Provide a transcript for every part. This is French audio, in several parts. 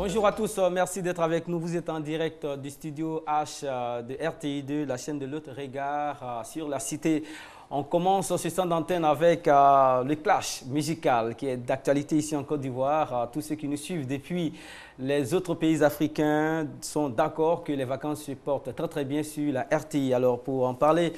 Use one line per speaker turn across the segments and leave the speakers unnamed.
Bonjour à tous, merci d'être avec nous. Vous êtes en direct du studio H de RTI2, la chaîne de l'autre regard sur la cité. On commence ce temps d'antenne avec le clash musical qui est d'actualité ici en Côte d'Ivoire. Tous ceux qui nous suivent depuis les autres pays africains sont d'accord que les vacances se portent très très bien sur la RTI. Alors pour en parler,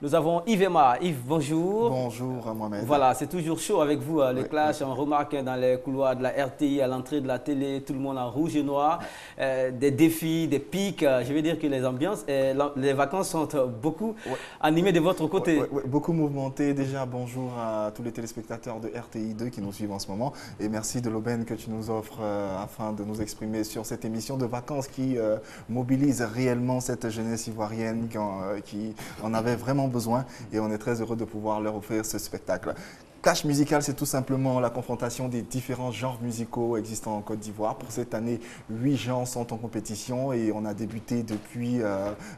nous avons Yves Emma. Yves, bonjour.
Bonjour Mohamed.
Voilà, c'est toujours chaud avec vous, le clash. On remarque dans les couloirs de la RTI, à l'entrée de la télé, tout le monde en rouge et noir. Des défis, des pics. Je veux dire que les ambiances, les vacances sont beaucoup animées de votre côté.
Beaucoup mouvementées. Déjà, bonjour à tous les téléspectateurs de RTI2 qui nous suivent en ce moment. Et merci de l'aubaine que tu nous offres afin de nous exprimer sur cette émission de vacances qui mobilise réellement cette jeunesse ivoirienne qui en avait vraiment besoin, et on est très heureux de pouvoir leur offrir ce spectacle. Clash musical, c'est tout simplement la confrontation des différents genres musicaux existants en Côte d'Ivoire. Pour cette année, 8 genres sont en compétition et on a débuté depuis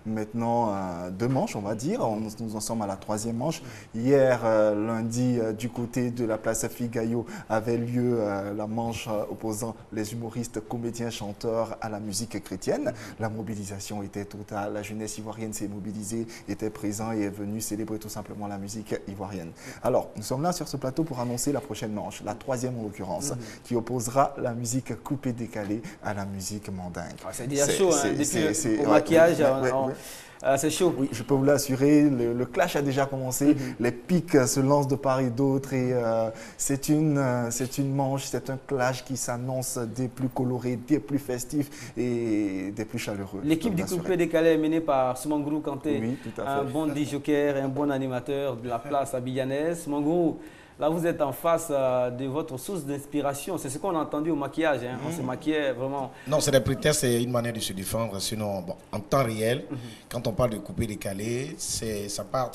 maintenant 2 manches, on va dire. Nous en sommes à la 3e manche. Hier, lundi, du côté de la place Figayo, avait lieu la manche opposant les humoristes, comédiens, chanteurs à la musique chrétienne. La mobilisation était totale. La jeunesse ivoirienne s'est mobilisée, était présente et est venue célébrer tout simplement la musique ivoirienne. Alors, nous sommes là sur ce plateau pour annoncer la prochaine manche, la 3e en l'occurrence, qui opposera la musique coupée-décalée à la musique mandingue.
C'est déjà chaud, hein, depuis au maquillage, c'est chaud.
Oui, je peux vous l'assurer, le clash a déjà commencé, les pics se lancent de part et d'autre, et c'est une manche, c'est un clash qui s'annonce des plus colorés, des plus festifs et des plus chaleureux.
L'équipe du coupé-décalé est menée par Soumangourou Kanté,
oui, tout à fait.
Un bon DJ-joker et un bon animateur de la place abidjanaise. Soumangourou, là, vous êtes en face de votre source d'inspiration. C'est ce qu'on a entendu au maquillage. Hein. On se maquillait vraiment.
Non, c'est des prétextes, c'est une manière de se défendre. Sinon, bon, en temps réel, quand on parle de coupé-décalé, c'est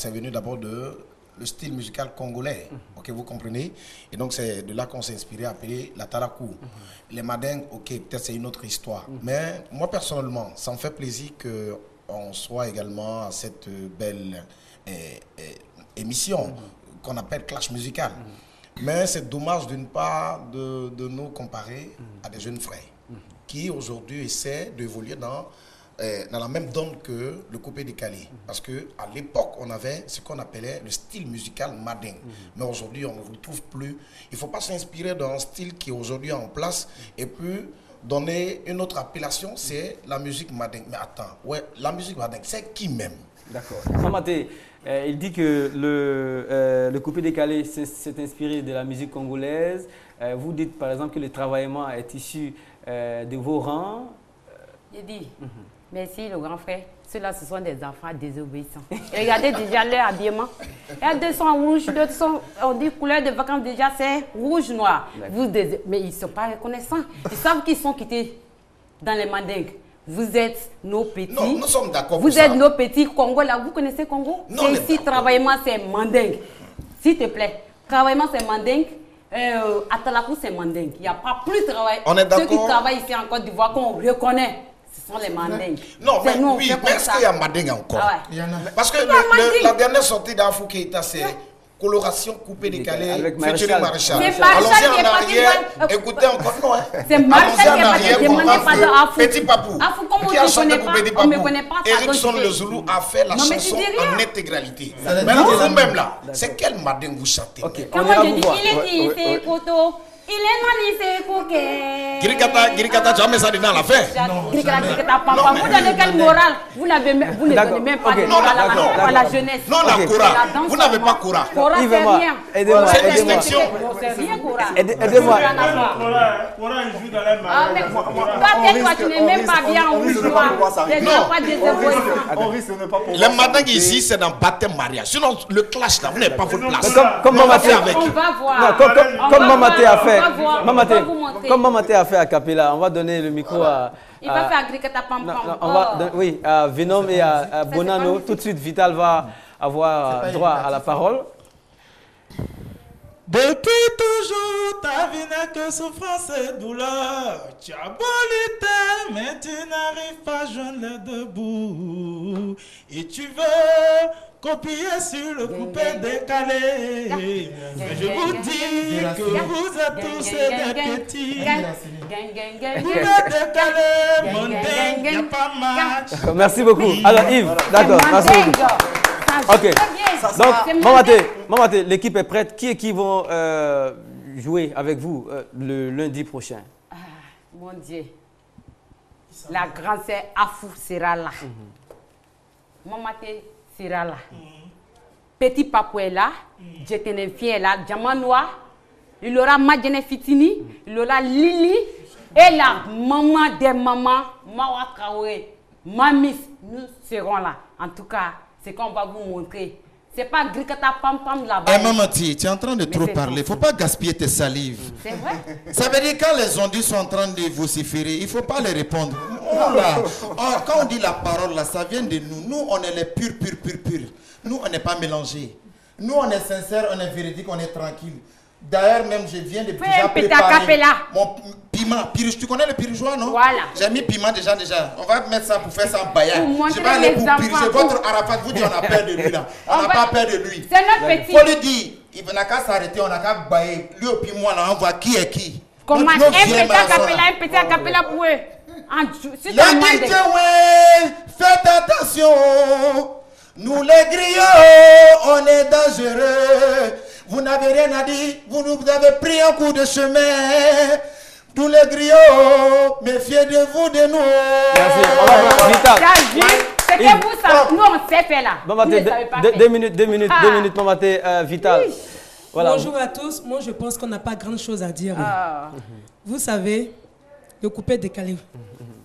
venu d'abord de le style musical congolais. Ok, vous comprenez? Et donc, c'est de là qu'on s'est inspiré à appeler la tarakou. Les madingues, ok, peut-être c'est une autre histoire. Mais moi, personnellement, ça me fait plaisir qu'on soit également à cette belle émission qu'on appelle clash musical. Mais c'est dommage d'une part de nous comparer à des jeunes frères qui aujourd'hui essaient d'évoluer dans la même donne que le coupé-décalé. Parce qu'à l'époque, on avait ce qu'on appelait le style musical mandingue. Mais aujourd'hui, on ne le retrouve plus. Il ne faut pas s'inspirer d'un style qui est aujourd'hui en place et puis donner une autre appellation, c'est la musique mandingue. Mais attends, la musique mandingue, c'est qui même?
D'accord. Mamaté, il dit que le coupé-décalé s'est inspiré de la musique congolaise. Vous dites par exemple que le travaillement est issu de vos rangs.
J'ai dit, merci le grand frère. Ceux-là, ce sont des enfants désobéissants. Et regardez déjà leur habillement. Il y a 200 rouges, 200, on dit couleur de vacances déjà, c'est rouge-noir. Mais ils ne sont pas reconnaissants. Ils savent qu'ils sont quittés dans les mandingues. Vous êtes nos petits.
Non, nous sommes d'accord.
Vous êtes nos petits Congo là. Vous connaissez Congo?
Non.
Ici, travaillement, c'est mandingue. S'il te plaît. Travaillement, c'est mandingue. Atalakou, c'est mandingue. Il n'y a pas plus de travail.
On est d'accord.
Ceux qui travaillent ici en Côte d'Ivoire, qu'on reconnaît, ce sont les mandingues.
Non, mais
nous,
oui, mais est-ce qu'il y a mandingue encore?
Il y en a.
Parce que la dernière sortie d'Afou Keïta, c'est coloration coupée-décalée,
avec
featuring Maréchal.
C'est Maréchal
Allons-y
qui
en
est parti
arrière,
voir-
écoutez encore, non, hein.
C'est Maréchal qui est parti demander pardon à Afou.
Petit Papou,
Afou, comme on
qui a
ne
chanté
connaît pas,
pour Petit
on ne
Papou.
connaît pas.
Erickson Le Zoulou a fait la
Non, mais tu
chanson
dis rien.
en intégralité. Maintenant, vous-même là, c'est quel mandingue vous chantez?
Ok,
Comment
on ira
je
vous
dis,
voir.
il est qui, c'est Koto. Il est nani, c'est Koké.
Girikata, tu as mis ça dedans à la fin?
Grikata, papa. Vous donnez quelle morale? Vous ne donnez même pas de morale à la jeunesse.
Non, la Kora. Vous n'avez pas Kora.
Kora, c'est
Yves-Emma,
rien.
aidez-moi,
C'est
aidez-moi.
distinction.
C'est rien, Kora.
Aidez-moi.
Kora, il joue dans les
Ah, mais toi, tu n'es même pas bien en rouge noir. Les gens pas des
On risque de ne pas pouvoir.
Les mandingues ici, c'est dans baptême mariage. Sinon, le clash là, vous n'avez pas votre place.
Comme Mamaté
avec.
On va voir.
Non, comme Mamaté a fait.
On va vous montrer.
Comme Mamaté a fait à Capella, on va donner le micro à.
Il va faire Grikata Pam
Non,
Pam.
on va, oui, à Venom et à Bonano. Tout de suite, Vital va avoir droit à la parole.
Depuis toujours, ta vie n'a que souffrance et douleur. Tu as beau lutter, mais tu n'arrives pas à joindre les deux bouts. Et tu veux copier sur le coupé décalé. Mais je vous dis que vous êtes tous des petits. Vous
Gang,
êtes décalés, mon dingue, y a pas match.
Merci beaucoup. Alors Yves, d'accord, merci beaucoup. Ok. Donc, Mamaté, l'équipe est prête. Qui vont jouer avec vous le lundi prochain?
Mon Dieu. La grande sœur Afou sera là. Mamaté sera là. Petit Papou est là. Djetenefien est là. Diamant Noir. Il aura Madjene Fitini. Il aura Lili. Et la maman des mamans, Mawa Traoré, Mamis, nous serons là. En tout cas, c'est qu'on va vous montrer. C'est pas Grikata Pam Pam là-bas.
Eh maman, tu es en train de trop parler. Il ne faut pas gaspiller tes salives.
C'est vrai?
Ça veut dire quand les ondus sont en train de vociférer, il ne faut pas les répondre. Oh là, quand on dit la parole, là, ça vient de nous. Nous, on est les purs. Nous, on n'est pas mélangés. Nous, on est sincères, on est véridique, on est tranquille. D'ailleurs, même, je viens de déjà préparer mon piment. Tu connais le pirigeois, non?
Voilà.
J'ai mis piment déjà. On va mettre ça pour faire ça en baïa. Je vais aller pour piriger. Votre Arafat vous dit on a peur de lui, là. On n'a pas peur de lui.
C'est notre petit.
Il faut lui dire, il n'a qu'à s'arrêter, on n'a qu'à bailler. Lui au piment, là, on voit qui est qui.
Comment un petit acapella pour eux.
Les DJ, faites attention. Nous les griots, on est dangereux. Vous n'avez rien à dire, vous nous avez pris un coup de chemin. Tous les griots, méfiez-vous de nous.
Merci. Vital.
C'était vous ça, nous on sait faire là.
Mamaté, 2 minutes, Mamaté, Vital.
Voilà. Bonjour à tous, moi je pense qu'on n'a pas grand chose à dire. Vous savez, le coupé décalé,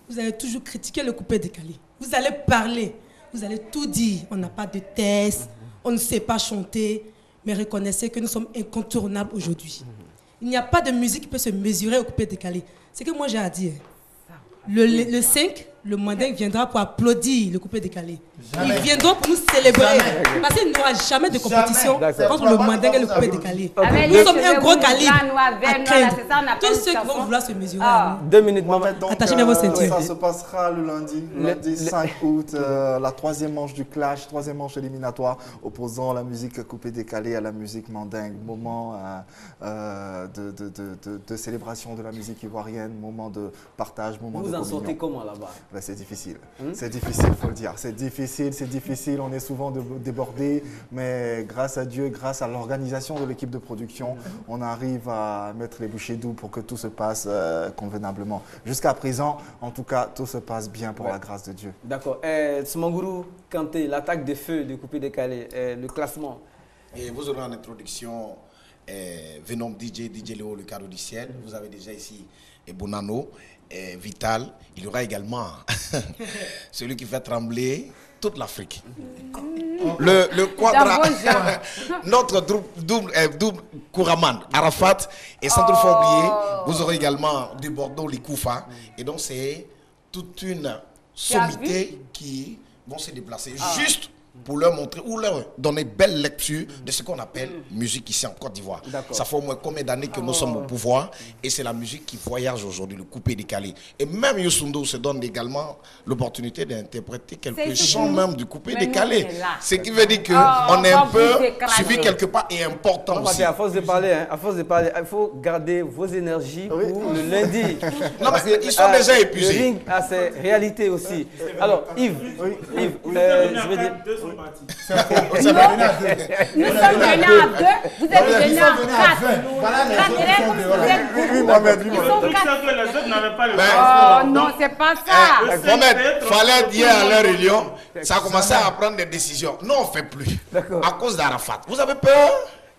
vous avez toujours critiqué le coupé décalé. Vous allez parler, vous allez tout dire. On n'a pas de test, on ne sait pas chanter. Mais reconnaissez que nous sommes incontournables aujourd'hui. Il n'y a pas de musique qui peut se mesurer au coupé décalé. C'est que moi j'ai à dire. Le 5, le Mandingue viendra pour applaudir le coupé décalé. Ils viendront pour nous célébrer. Parce qu'il n'y aura jamais de compétition entre le Mandingue et le coupé décalé. Nous sommes un gros calibre à craindre. Tous ceux qui vont vouloir se mesurer à nous.
2 minutes, maman.
Attachez bien vos ceintures.
Ça se passera le lundi 5 août, la troisième manche du clash, troisième manche éliminatoire, opposant la musique coupé décalé à la musique mandingue. Moment de célébration de la musique ivoirienne, moment de partage, moment de communion.
Vous en sortez comment là-bas?
Ben, c'est difficile. C'est difficile, il faut le dire. C'est difficile. On est souvent débordé, mais grâce à Dieu, grâce à l'organisation de l'équipe de production, on arrive à mettre les bouchées doubles pour que tout se passe convenablement. Jusqu'à présent, en tout cas, tout se passe bien pour la grâce de Dieu. D'accord.
Smangourou Kanté, l'attaque de feu du coupé décalé, le classement.
Et vous aurez en introduction Venom DJ Léo, le cadeau du ciel. Vous avez déjà ici Bonano. Vital, il y aura également celui qui fait trembler toute l'Afrique. Le quadra, notre double Kouraman, Arafat et sans toutefois oublier, vous aurez également de Bordeaux les Koufa. Et donc c'est toute une sommité qui vont se déplacer juste pour leur montrer ou leur donner belle lecture de ce qu'on appelle musique ici en Côte d'Ivoire. Ça fait au moins combien d'années que nous sommes au pouvoir et c'est la musique qui voyage aujourd'hui, le coupé décalé. Et même Youssoundo se donne également l'opportunité d'interpréter quelques chants même du coupé décalé. Ce qui veut dire qu'on est un peu suivi quelque part et important aussi.
À force de parler, il faut garder vos énergies pour le lundi.
Non, mais ils sont déjà épuisés.
Le ring a ses réalités aussi. Alors Yves, je veux dire...
Nous sommes venus à 2, vous êtes venus à 4. Oh non, c'est pas ça.
Mohamed, fallait dire à leur réunion, ça a commencé à prendre des décisions. Non, on ne fait plus. À cause d'Arafat. Vous avez peur?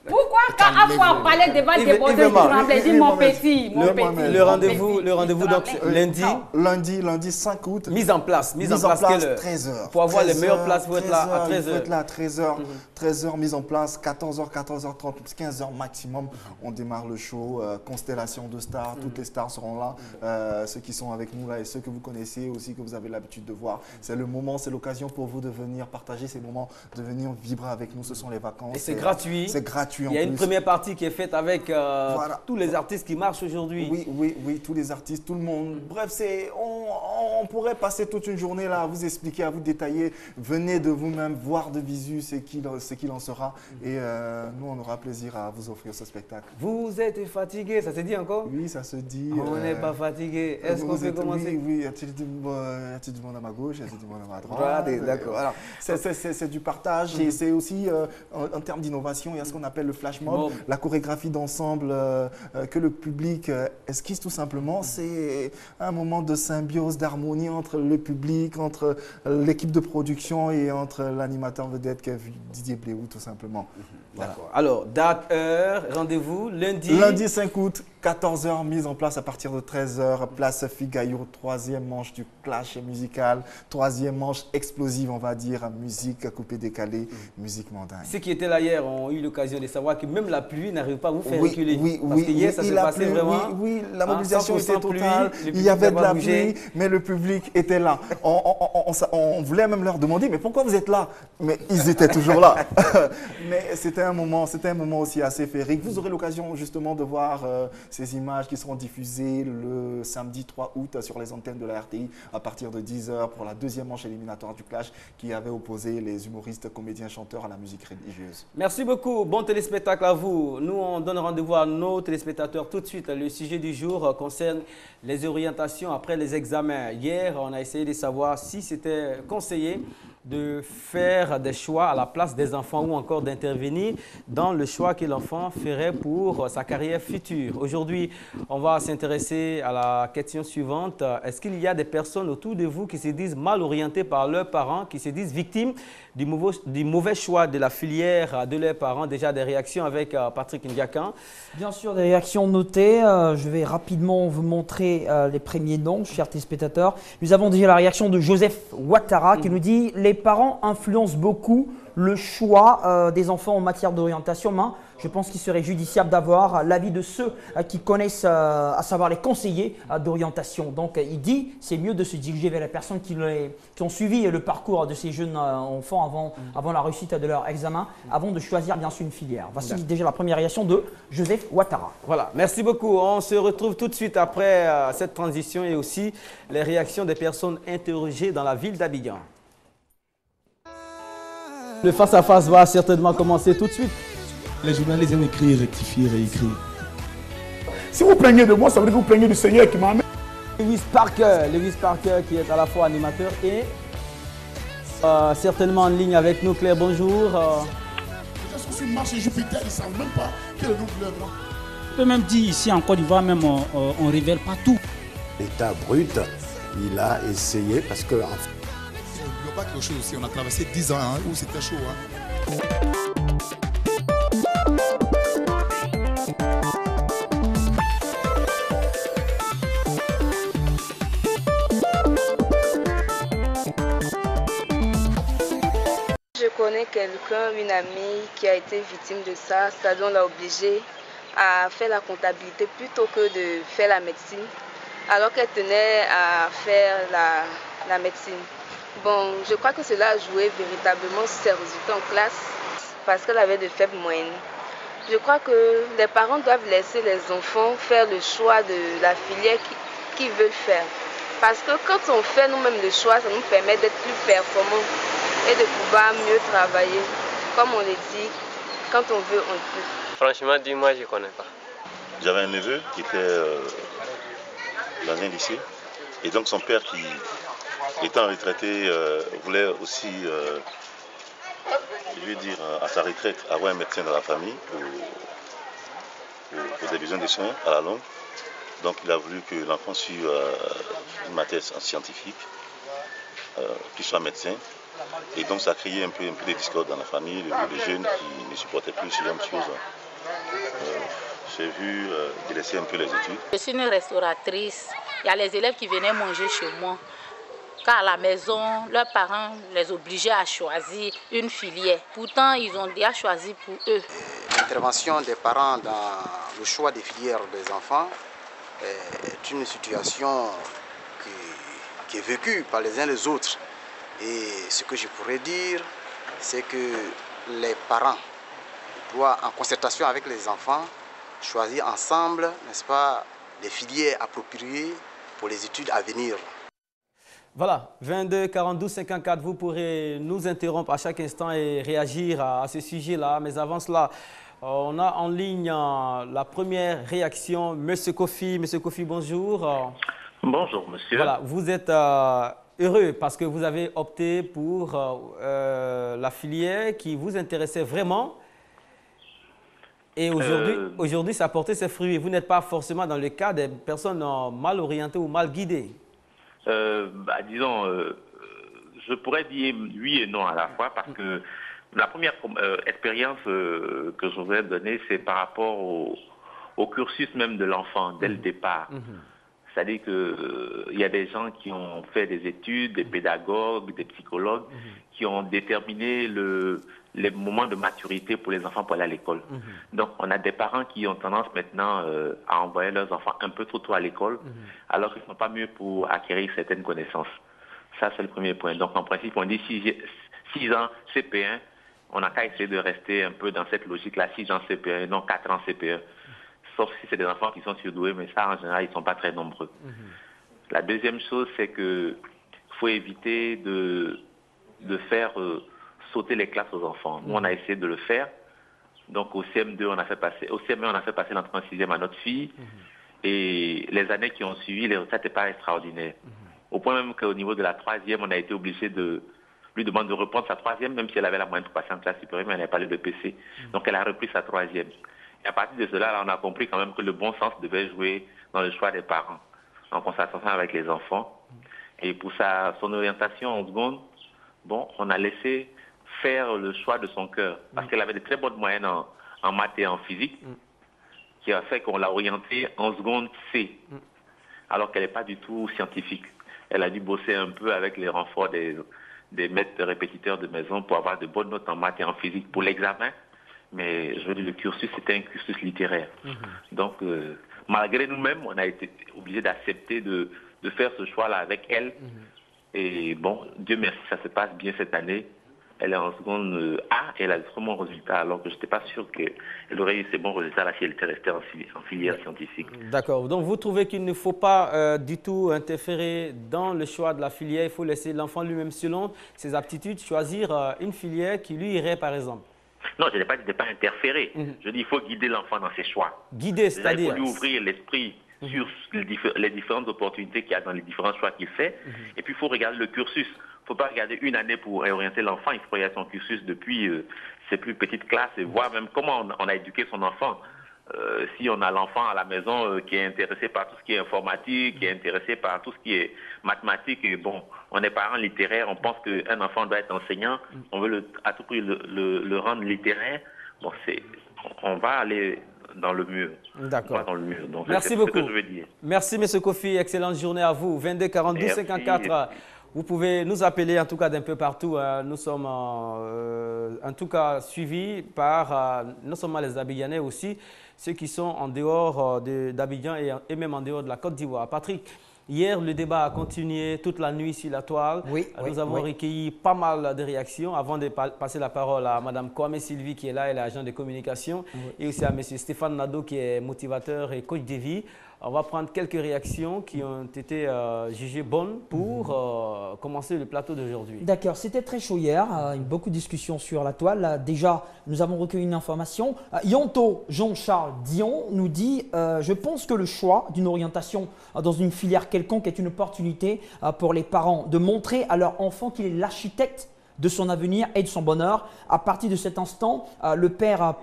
Pourquoi quand on parlait devant des déposés, vous dit mon petit,
Le rendez-vous donc
lundi 5 août.
Mise en place
13h.
Pour avoir les meilleures places, vous êtes là à 13h.
Vous êtes là à 13h. 13h mise en place, 14h, 14h30, 15h maximum. On démarre le show. Constellation de stars, toutes les stars seront là. Ceux qui sont avec nous là et ceux que vous connaissez aussi, que vous avez l'habitude de voir. C'est le moment, c'est l'occasion pour vous de venir partager ces moments, de venir vibrer avec nous. Ce sont les vacances.
Et c'est gratuit.
C'est gratuit.
Il y a une première partie qui est faite avec tous les artistes qui marchent aujourd'hui.
Oui, tous les artistes, tout le monde. Bref, on pourrait passer toute une journée là à vous expliquer, à vous détailler. Venez de vous-même voir de visu ce qu'il en sera. Et nous, on aura plaisir à vous offrir ce spectacle.
Vous êtes fatigué, ça se dit encore?
Oui, ça se dit.
On n'est pas fatigué. Est-ce qu'on peut commencer?
Oui, y a-t-il du monde à ma gauche, y a-t-il du monde à ma droite? D'accord. Alors, c'est du partage et c'est aussi, en termes d'innovation, il y a ce qu'on appelle le flash mob, la chorégraphie d'ensemble que le public esquisse tout simplement. C'est un moment de symbiose, d'harmonie entre le public, entre l'équipe de production et entre l'animateur vedette qui est Didier Bléou, tout simplement.
Voilà. Alors, date, heure, rendez-vous, lundi.
Lundi 5 août, 14h, mise en place à partir de 13h, place Figaillot, troisième manche du clash musical, troisième manche explosive, on va dire, musique coupée décalée, musique mandingue.
Ceux qui étaient là hier ont eu l'occasion de savoir que même la pluie n'arrive pas à vous faire reculer.
Parce
que hier, ça s'est passé vraiment.
Oui, la mobilisation était totale, il y avait de la pluie, mais le public était là. On voulait même leur demander, mais pourquoi vous êtes là? Mais ils étaient toujours là. Mais c'était un moment aussi assez féerique. Vous aurez l'occasion justement de voir ces images qui seront diffusées le samedi 3 août sur les antennes de la RTI à partir de 10h pour la deuxième manche éliminatoire du clash qui avait opposé les humoristes, comédiens, chanteurs à la musique religieuse.
Merci beaucoup. Bon téléspectacle à vous. Nous, on donne rendez-vous à nos téléspectateurs tout de suite. Le sujet du jour concerne les orientations après les examens. Hier, on a essayé de savoir si c'était conseillé de faire des choix à la place des enfants ou encore d'intervenir dans le choix que l'enfant ferait pour sa carrière future. Aujourd'hui, on va s'intéresser à la question suivante. Est-ce qu'il y a des personnes autour de vous qui se disent mal orientées par leurs parents, qui se disent victimes du mauvais choix de la filière de leurs parents? Déjà des réactions avec Patrick Ndiakan.
Bien sûr, des réactions notées. Je vais rapidement vous montrer les premiers noms, chers téléspectateurs. Nous avons déjà la réaction de Joseph Ouattara qui nous dit « Les parents influencent beaucoup le choix des enfants en matière d'orientation. Je pense qu'il serait judiciable d'avoir l'avis de ceux qui connaissent, à savoir les conseillers d'orientation. Donc, il dit c'est mieux de se diriger vers les personnes qui ont suivi le parcours de ces jeunes enfants avant la réussite de leur examen, avant de choisir bien sûr une filière. Voici déjà la première réaction de Joseph Ouattara.
Voilà, merci beaucoup. On se retrouve tout de suite après cette transition et aussi les réactions des personnes interrogées dans la ville d'Abidjan. Le face-à-face va certainement commencer tout de suite.
Les journalistes aiment écrire, rectifier, réécrire.
Si vous plaignez de moi, ça veut dire que vous plaignez du Seigneur qui m'a amené.
Lewis Parker qui est à la fois animateur et certainement en ligne avec nous. Claire, bonjour.
Les gens sont sur Mars et Jupiter, ils ne savent même pas quel est le nom de leur grand.
On peut même dire ici en Côte d'Ivoire, même on ne révèle pas tout.
L'état brut, il a essayé parce que...
N'oublions pas quelque chose aussi, on a traversé 10 ans où c'était chaud.
Je connais quelqu'un, une amie qui a été victime de ça. Ça l'a obligée à faire la comptabilité plutôt que de faire la médecine, alors qu'elle tenait à faire la médecine. Bon, je crois que cela a joué véritablement sur ses résultats en classe parce qu'elle avait de faibles moyennes. Je crois que les parents doivent laisser les enfants faire le choix de la filière qu'ils veulent faire. Parce que quand on fait nous-mêmes le choix, ça nous permet d'être plus performants et de pouvoir mieux travailler. Comme on le dit, quand on veut, on peut.
Franchement, dis-moi, je ne connais pas.
J'avais un neveu qui était dans un lycée. Et donc son père qui, étant retraité, voulait aussi, je veux dire, à sa retraite, avoir un médecin dans la famille pour des besoins de soins à la longue. Donc il a voulu que l'enfant suive une matière scientifique, qu'il soit médecin. Et donc ça a créé un peu de discorde dans la famille, les jeunes qui ne supportaient plus ce genre de choses. J'ai vu délaisser un peu les études.
Je suis une restauratrice. Il y a les élèves qui venaient manger chez moi. Car à la maison, leurs parents les obligeaient à choisir une filière. Pourtant, ils ont déjà choisi pour eux.
L'intervention des parents dans le choix des filières des enfants est une situation qui est vécue par les uns les autres. Et ce que je pourrais dire, c'est que les parents doit, en concertation avec les enfants, choisir ensemble, n'est-ce pas, les filières appropriées pour les études à venir.
Voilà, 22 42 54, vous pourrez nous interrompre à chaque instant et réagir à ce sujet-là. Mais avant cela, on a en ligne la première réaction. Monsieur Kofi, bonjour.
Bonjour, monsieur.
Voilà, vous êtes heureux parce que vous avez opté pour la filière qui vous intéressait vraiment. Et aujourd'hui, ça a porté ses fruits. Vous n'êtes pas forcément dans le cas des personnes mal orientées ou mal guidées.
Disons, je pourrais dire oui et non à la fois parce que la première expérience que je voudrais donner, c'est par rapport au cursus même de l'enfant dès le départ. C'est-à-dire qu'il y a des gens qui ont fait des études, des pédagogues, des psychologues, qui ont déterminé les moments de maturité pour les enfants pour aller à l'école. Donc, on a des parents qui ont tendance maintenant à envoyer leurs enfants un peu trop tôt à l'école, alors qu'ils ne sont pas mieux pour acquérir certaines connaissances. Ça, c'est le premier point. Donc, en principe, on dit 6 ans CP1, on n'a qu'à essayer de rester un peu dans cette logique-là, 6 ans CP1, non 4 ans CP1. Sauf si c'est des enfants qui sont surdoués, mais ça, en général, ils ne sont pas très nombreux. La deuxième chose, c'est qu'il faut éviter de faire sauter les classes aux enfants. Nous, on a essayé de le faire. Donc, au CM2, on a fait passer l'entrée en 6e à notre fille. Et les années qui ont suivi, les résultats n'étaient pas extraordinaires. Au point même qu'au niveau de la 3e, on a été obligé de lui demander de reprendre sa 3e, même si elle avait la moyenne pour passer en classe supérieure, mais elle n'avait pas le BPC. Donc, elle a repris sa 3e. Et à partir de cela, là, on a compris quand même que le bon sens devait jouer dans le choix des parents, en concertation avec les enfants. Et pour son orientation en seconde, bon, on a laissé faire le choix de son cœur, parce qu'elle avait de très bonnes moyennes en maths et en physique, qui a fait qu'on l'a orientée en seconde C, alors qu'elle n'est pas du tout scientifique. Elle a dû bosser un peu avec les renforts des maîtres répétiteurs de maison pour avoir de bonnes notes en maths et en physique pour l'examen. Mais je veux dire, le cursus, c'était un cursus littéraire. Donc, malgré nous-mêmes, on a été obligé d'accepter de faire ce choix-là avec elle. Et bon, Dieu merci, ça se passe bien cette année. Elle est en seconde A et elle a de très bons résultats, alors que je n'étais pas sûr qu'elle aurait eu ces bons résultats-là si elle était restée en filière scientifique.
D'accord. Donc, vous trouvez qu'il ne faut pas du tout interférer dans le choix de la filière. Il faut laisser l'enfant lui-même, selon ses aptitudes, choisir une filière qui lui irait, par exemple.
Non, je n'ai pas dit de ne pas interférer. Je dis qu'il faut guider l'enfant dans ses choix.
Guider, c'est-à-dire?
Il faut lui ouvrir l'esprit sur les différentes opportunités qu'il y a dans les différents choix qu'il fait. Et puis, il faut regarder le cursus. Il ne faut pas regarder une année pour orienter l'enfant. Il faut regarder son cursus depuis ses plus petites classes et voir même comment on a éduqué son enfant. Si on a l'enfant à la maison qui est intéressé par tout ce qui est informatique, qui est intéressé par tout ce qui est mathématique, et bon, on est parents littéraires, on pense qu'un enfant doit être enseignant, on veut à tout prix le rendre littéraire, bon, on va aller dans le mur.
D'accord.
Donc,
merci beaucoup.
Ce que je veux dire.
Merci, M. Kofi. Excellente journée à vous. 22 42 54. Vous pouvez nous appeler en tout cas d'un peu partout. Nous sommes en tout cas suivis par non seulement les Abidjanais aussi, ceux qui sont en dehors d'Abidjan et même en dehors de la Côte d'Ivoire. Patrick, hier le débat a continué toute la nuit sur la toile. Nous avons recueilli pas mal de réactions. Avant de passer la parole à Mme Kwame Sylvie qui est là, elle est agent de communication, et aussi à M. Stéphane Nadeau qui est motivateur et coach de vie. On va prendre quelques réactions qui ont été jugées bonnes pour commencer le plateau d'aujourd'hui.
D'accord, c'était très chaud hier, beaucoup de discussions sur la toile. Déjà, nous avons recueilli une information. Yonto Jean-Charles Dion nous dit « Je pense que le choix d'une orientation dans une filière quelconque est une opportunité pour les parents de montrer à leur enfant qu'il est l'architecte de son avenir et de son bonheur. À partir de cet instant, le père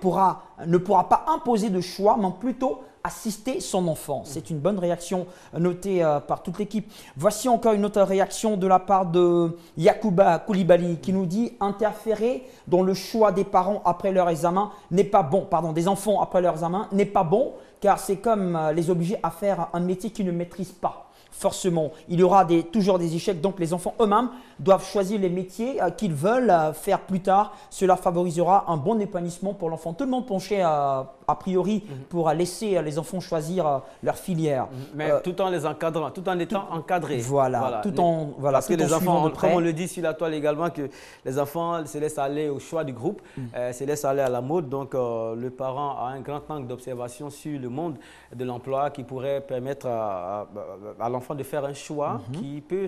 ne pourra pas imposer de choix, mais plutôt assister son enfant. » C'est une bonne réaction notée par toute l'équipe. Voici encore une autre réaction de la part de Yacouba Koulibaly qui nous dit « Interférer dans le choix des parents après leur examen n'est pas bon. Pardon, des enfants après leur examen n'est pas bon, car c'est comme les obliger à faire un métier qu'ils ne maîtrisent pas. Forcément, il y aura toujours des échecs, donc les enfants eux-mêmes doivent choisir les métiers qu'ils veulent faire plus tard. Cela favorisera un bon épanouissement pour l'enfant. Tout le monde penchait a priori, pour laisser les enfants choisir leur filière.
Mais tout en les encadrant, tout en étant encadrés.
Voilà,
Parce que les enfants, comme on le dit sur la toile également, que les enfants se laissent aller au choix du groupe, se laissent aller à la mode. Donc, le parent a un grand angle d'observation sur le monde de l'emploi qui pourrait permettre à l'enfant de faire un choix qui peut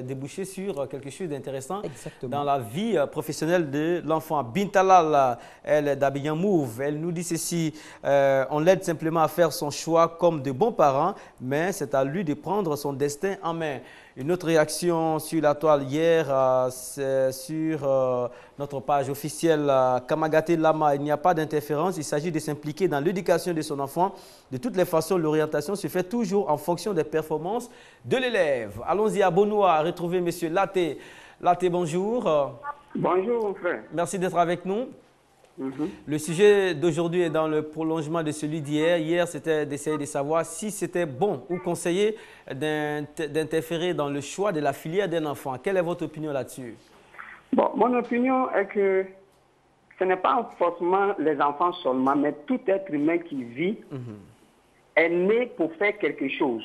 déboucher sur quelque chose d'intéressant dans la vie professionnelle de l'enfant. Bintalal, elle est d'Abidjan Move. Elle nous dit ceci, on l'aide simplement à faire son choix comme de bons parents, mais c'est à lui de prendre son destin en main. Une autre réaction sur la toile hier, c'est sur notre page officielle Kamagate Lama. Il n'y a pas d'interférence, il s'agit de s'impliquer dans l'éducation de son enfant. De toutes les façons, l'orientation se fait toujours en fonction des performances de l'élève. Allons-y à Bonoua, retrouver M. Laté. Laté, bonjour.
Bonjour, mon frère.
Merci d'être avec nous. Le sujet d'aujourd'hui est dans le prolongement de celui d'hier. Hier, c'était d'essayer de savoir si c'était bon ou conseillé d'interférer dans le choix de la filière d'un enfant. Quelle est votre opinion là-dessus?
Bon, mon opinion est que ce n'est pas forcément les enfants seulement, mais tout être humain qui vit est né pour faire quelque chose.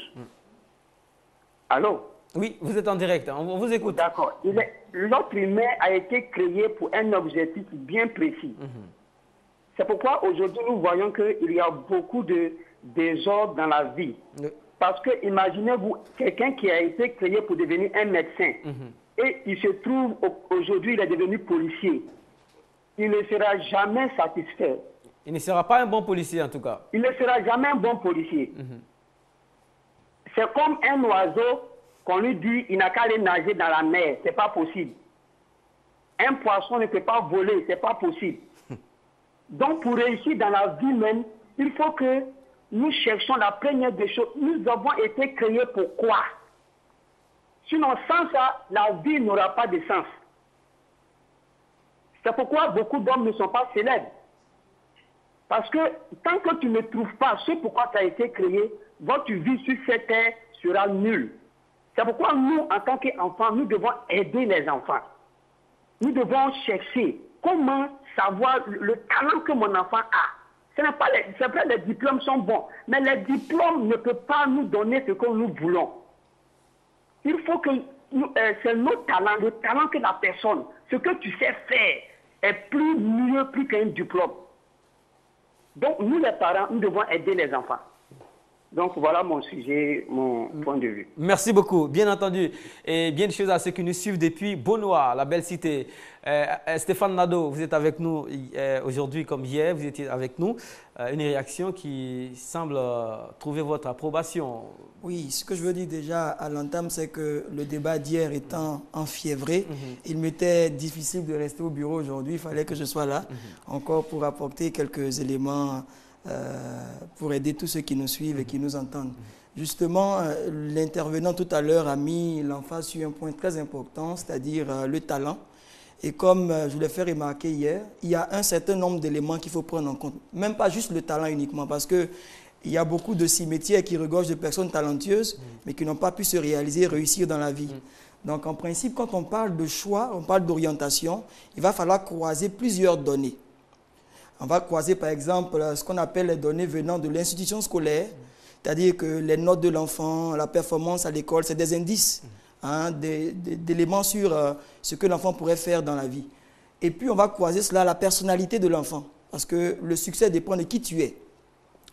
Allô?
Oui, vous êtes en direct, on vous écoute.
D'accord. L'être humain a été créé pour un objectif bien précis. C'est pourquoi aujourd'hui nous voyons qu'il y a beaucoup de désordre dans la vie. Parce que imaginez-vous quelqu'un qui a été créé pour devenir un médecin et il se trouve aujourd'hui, il est devenu policier. Il ne sera jamais satisfait.
Il ne sera pas un bon policier en tout cas.
Il ne sera jamais un bon policier. C'est comme un oiseau qu'on lui dit il n'a qu'à aller nager dans la mer, c'est pas possible. Un poisson ne peut pas voler, c'est pas possible. Donc pour réussir dans la vie même, il faut que nous cherchions la première des choses. Nous avons été créés pour quoi? Sinon sans ça, la vie n'aura pas de sens. C'est pourquoi beaucoup d'hommes ne sont pas célèbres. Parce que tant que tu ne trouves pas ce pourquoi tu as été créé, votre vie sur cette terre sera nulle. C'est pourquoi nous, en tant qu'enfants, nous devons aider les enfants. Nous devons chercher comment savoir le talent que mon enfant a. C'est vrai, les diplômes sont bons, mais les diplômes ne peuvent pas nous donner ce que nous voulons. Il faut que c'est notre talent, le talent que la personne, ce que tu sais faire, est mieux qu'un diplôme. Donc, nous les parents, nous devons aider les enfants. Donc voilà mon sujet, mon point de vue.
Merci beaucoup, bien entendu. Et bien de choses à ceux qui nous suivent depuis Bonoua, la belle cité. Stéphane Nadeau, vous êtes avec nous aujourd'hui comme hier, vous étiez avec nous. Une réaction qui semble trouver votre approbation.
Oui, ce que je veux dire déjà à l'entame, c'est que le débat d'hier étant enfiévré, il m'était difficile de rester au bureau aujourd'hui. Il fallait que je sois là encore pour apporter quelques éléments pour aider tous ceux qui nous suivent et qui nous entendent. Justement, l'intervenant tout à l'heure a mis l'emphase sur un point très important, c'est-à-dire le talent. Et comme je l'ai fait remarquer hier, il y a un certain nombre d'éléments qu'il faut prendre en compte. Même pas juste le talent uniquement, parce qu'il y a beaucoup de cimetières qui regorgent de personnes talentueuses, mais qui n'ont pas pu se réaliser, réussir dans la vie. Donc en principe, quand on parle de choix, on parle d'orientation, il va falloir croiser plusieurs données. On va croiser par exemple ce qu'on appelle les données venant de l'institution scolaire, c'est-à-dire que les notes de l'enfant, la performance à l'école, c'est des indices, d'éléments sur ce que l'enfant pourrait faire dans la vie. Et puis on va croiser cela à la personnalité de l'enfant, parce que le succès dépend de qui tu es.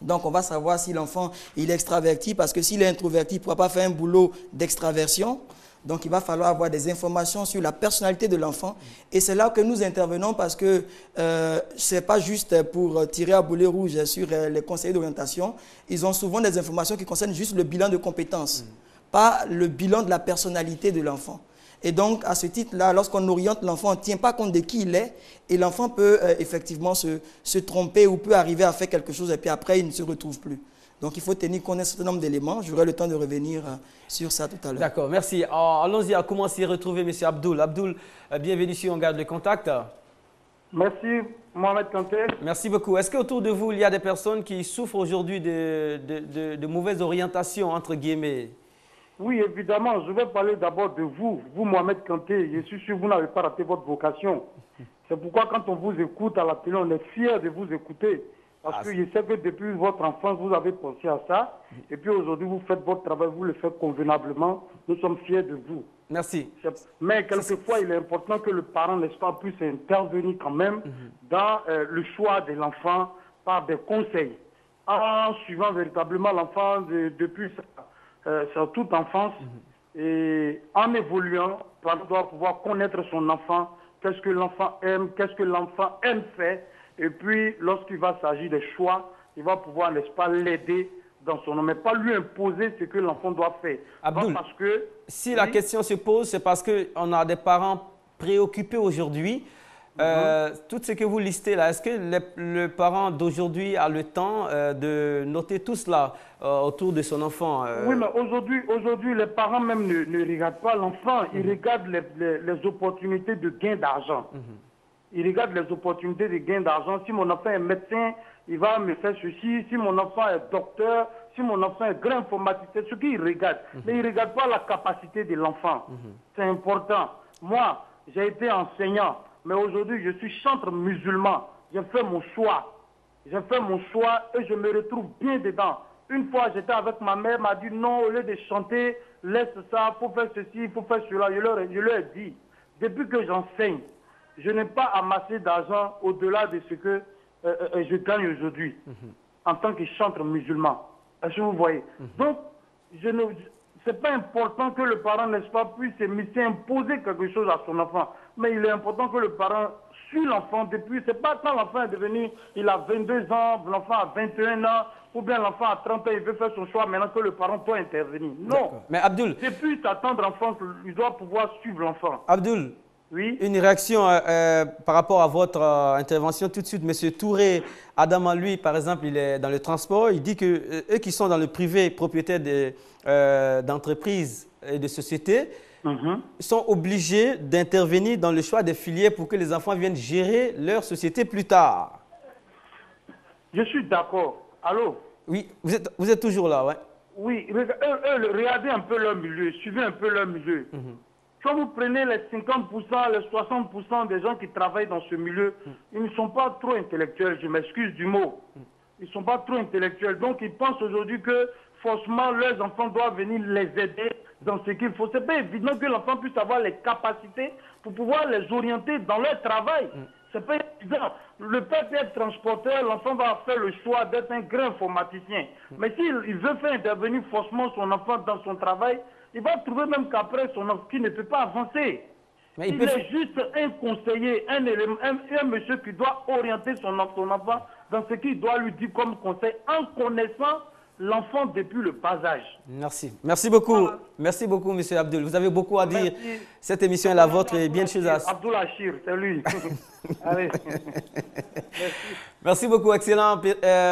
Donc on va savoir si l'enfant est extraverti, parce que s'il est introverti, il ne pourra pas faire un boulot d'extraversion. Donc, il va falloir avoir des informations sur la personnalité de l'enfant. Et c'est là que nous intervenons parce que ce n'est pas juste pour tirer à boulet rouge sur les conseillers d'orientation. Ils ont souvent des informations qui concernent juste le bilan de compétences, pas le bilan de la personnalité de l'enfant. Et donc, à ce titre-là, lorsqu'on oriente l'enfant, on ne tient pas compte de qui il est. Et l'enfant peut effectivement se tromper ou peut arriver à faire quelque chose et puis après, il ne se retrouve plus. Donc, il faut tenir compte d'un certain nombre d'éléments. J'aurai le temps de revenir sur ça tout à l'heure.
D'accord, merci. Allons-y à commencer à retrouver M. Abdoul. Abdoul, bienvenue sur On Garde le Contact.
Merci, Mohamed Kanté.
Merci beaucoup. Est-ce qu'autour de vous, il y a des personnes qui souffrent aujourd'hui de mauvaise orientation, entre guillemets?
Oui, évidemment. Je vais parler d'abord de vous. Vous, Mohamed Kanté, je suis sûr que vous n'avez pas raté votre vocation. C'est pourquoi quand on vous écoute à la télé, on est fiers de vous écouter. Parce que je sais que depuis votre enfance, vous avez pensé à ça. Et puis aujourd'hui, vous faites votre travail, vous le faites convenablement. Nous sommes fiers de vous.
Merci.
Mais quelquefois, il est important que le parent, n'est-ce pas, puisse intervenir quand même dans le choix de l'enfant par des conseils. En suivant véritablement l'enfant depuis sa toute enfance et en évoluant, le parent doit pouvoir connaître son enfant, qu'est-ce que l'enfant aime, qu'est-ce que l'enfant aime faire. Et puis, lorsqu'il va s'agir des choix, il va pouvoir, n'est-ce pas, l'aider dans son nom, mais pas lui imposer ce que l'enfant doit faire.
Abdoul,
parce que,
si la question se pose, c'est parce qu'on a des parents préoccupés aujourd'hui. Tout ce que vous listez là, est-ce que le parent d'aujourd'hui a le temps de noter tout cela autour de son enfant
Oui, mais aujourd'hui, les parents même ne regardent pas l'enfant, ils regardent les opportunités de gain d'argent. Ils regardent les opportunités de gain d'argent. Si mon enfant est médecin, il va me faire ceci. Si mon enfant est docteur, si mon enfant est grand informaticien, c'est ce qu'ils regardent. Mais ils ne regardent pas la capacité de l'enfant. C'est important. Moi, j'ai été enseignant, mais aujourd'hui, je suis chantre musulman. J'ai fait mon choix. J'ai fait mon choix et je me retrouve bien dedans. Une fois, j'étais avec ma mère, elle m'a dit non, au lieu de chanter, laisse ça, il faut faire ceci, il faut faire cela. Je leur ai dit, depuis que j'enseigne, je n'ai pas amassé d'argent au-delà de ce que je gagne aujourd'hui en tant que chantre musulman. Est-ce que vous voyez? Donc, ce n'est pas important que le parent, n'est-ce pas, puisse imposer quelque chose à son enfant. Mais il est important que le parent suit l'enfant depuis. Ce n'est pas quand l'enfant est devenu, il a 22 ans, l'enfant a 21 ans, ou bien l'enfant a 30 ans, il veut faire son choix maintenant que le parent doit intervenir. Non.
Mais Abdoul,
depuis sa tendre enfance, il doit pouvoir suivre l'enfant.
Abdoul,
oui?
Une réaction par rapport à votre intervention tout de suite. Monsieur Touré Adama, lui, par exemple, il est dans le transport. Il dit que eux qui sont dans le privé, propriétaires d'entreprises et de sociétés, sont obligés d'intervenir dans le choix des filières pour que les enfants viennent gérer leur société plus tard.
Je suis d'accord. Allô?
Oui, vous êtes toujours là, ouais.
Oui, regardez un peu leur milieu, suivez un peu leur milieu. Quand vous prenez les 50%, les 60% des gens qui travaillent dans ce milieu, ils ne sont pas trop intellectuels, je m'excuse du mot. Ils ne sont pas trop intellectuels. Donc ils pensent aujourd'hui que forcément leurs enfants doivent venir les aider dans ce qu'il faut. Ce n'est pas évident que l'enfant puisse avoir les capacités pour pouvoir les orienter dans leur travail. Ce n'est pas évident. Le père peut être transporteur, l'enfant va faire le choix d'être un grand informaticien. Mais s'il veut faire intervenir forcément son enfant dans son travail, il va trouver même qu'après son enfant qui ne peut pas avancer. Mais il est juste un conseiller, un monsieur qui doit orienter son enfant dans ce qu'il doit lui dire comme conseil en connaissant l'enfant depuis le bas âge.
Merci. Merci beaucoup. Merci beaucoup, monsieur Abdoul. Vous avez beaucoup à dire.
Merci.
Cette émission est la vôtre et bien de choses à...
Abdoul Achir, c'est lui. Allez.
Merci beaucoup. Excellent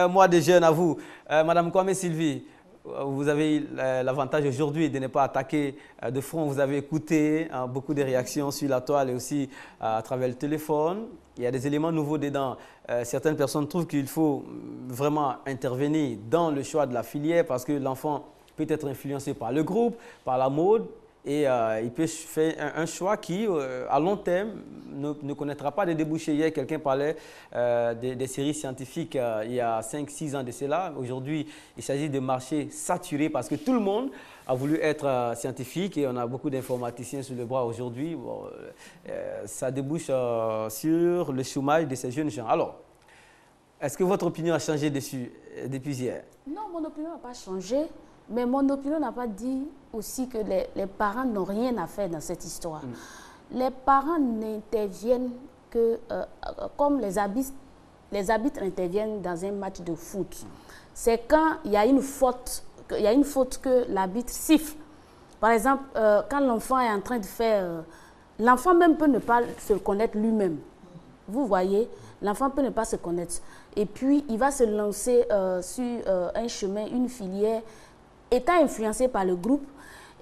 mois de jeûne à vous. Madame Kwame Sylvie, vous avez l'avantage aujourd'hui de ne pas attaquer de front. Vous avez écouté beaucoup de réactions sur la toile et aussi à travers le téléphone. Il y a des éléments nouveaux dedans. Certaines personnes trouvent qu'il faut vraiment intervenir dans le choix de la filière parce que l'enfant peut être influencé par le groupe, par la mode et il peut faire un choix qui, à long terme, ne connaîtra pas de débouchés. Hier, quelqu'un parlait des séries scientifiques il y a 5-6 ans de cela. Aujourd'hui, il s'agit de marchés saturés parce que tout le monde a voulu être scientifique et on a beaucoup d'informaticiens sur le bras aujourd'hui. Bon, ça débouche sur le chômage de ces jeunes gens. Alors, est-ce que votre opinion a changé dessus depuis hier?
Non, mon opinion n'a pas changé, mais mon opinion n'a pas dit aussi que les parents n'ont rien à faire dans cette histoire. Les parents n'interviennent que comme les arbitres interviennent dans un match de foot. C'est quand il y a une faute que l'arbitre siffle. Par exemple, quand l'enfant est en train de faire... l'enfant même peut ne pas se connaître lui-même. Vous voyez, l'enfant peut ne pas se connaître. Et puis, il va se lancer sur un chemin, une filière, étant influencé par le groupe,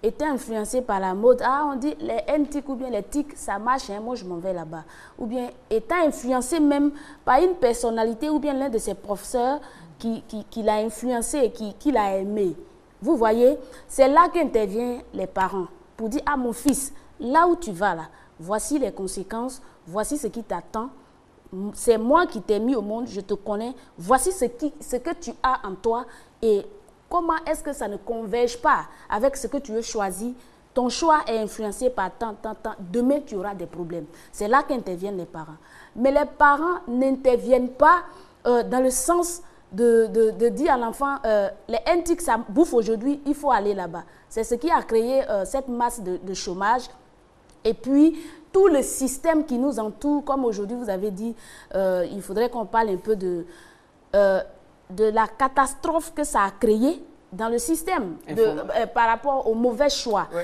étant influencé par la mode. Ah, on dit les NTIC ou bien les TIC, ça marche, hein, moi je m'en vais là-bas. Ou bien étant influencé même par une personnalité ou bien l'un de ses professeurs qui l'a influencé et qui l'a aimé. Vous voyez, c'est là qu'interviennent les parents pour dire, ah mon fils, là où tu vas là, voici les conséquences, voici ce qui t'attend.
c'est moi qui t'ai mis au monde, je te connais, voici ce que tu as en toi et comment est-ce que ça ne converge pas avec ce que tu veux choisir. Ton choix est influencé par tant. Demain, tu auras des problèmes. C'est là qu'interviennent les parents. Mais les parents n'interviennent pas dans le sens de dire à l'enfant, les NTIC, ça bouffe aujourd'hui, il faut aller là-bas. C'est ce qui a créé cette masse de chômage. Et puis, tout le système qui nous entoure, comme aujourd'hui vous avez dit, il faudrait qu'on parle un peu de la catastrophe que ça a créé dans le système par rapport aux mauvais choix. Ouais.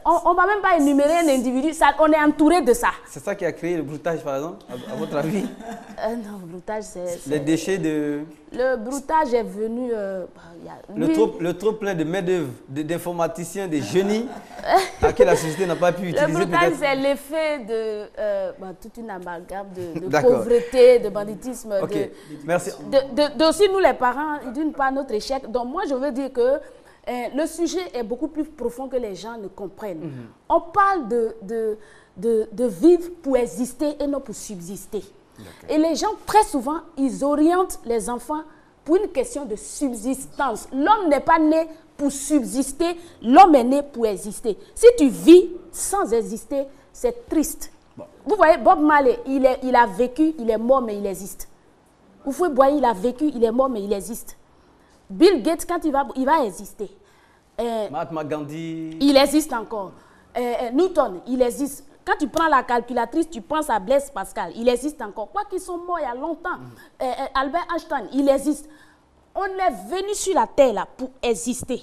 On ne va même pas énumérer un individu, on est entouré de ça.
C'est ça qui a créé le broutage, par exemple, à votre avis?
Non, le broutage, c'est...
Les déchets de...
Le broutage est venu...
le trop plein de main-d'œuvre, d'informaticiens, de génies, à qui la société n'a pas pu utiliser.
Le broutage, c'est l'effet de toute une amalgame de pauvreté, de banditisme.
Ok, merci.
Aussi, nous, les parents, d'une part, notre échec. Donc, moi, je veux dire que le sujet est beaucoup plus profond que les gens ne comprennent. On parle de vivre pour exister et non pour subsister. Et les gens, très souvent, ils orientent les enfants pour une question de subsistance. L'homme n'est pas né pour subsister, l'homme est né pour exister. Si tu vis sans exister, c'est triste. Bon. Vous voyez, Bob Marley, il a vécu, il est mort, mais il existe. Oufoué Boigny, il a vécu, il est mort, mais il existe. Bill Gates, quand il va exister.
Mahatma Gandhi.
Il existe encore. Newton, il existe. Quand tu prends la calculatrice, tu penses à Blaise Pascal. Il existe encore. Quoi qu'ils sont morts il y a longtemps. Albert Einstein, il existe. On est venu sur la terre là pour exister.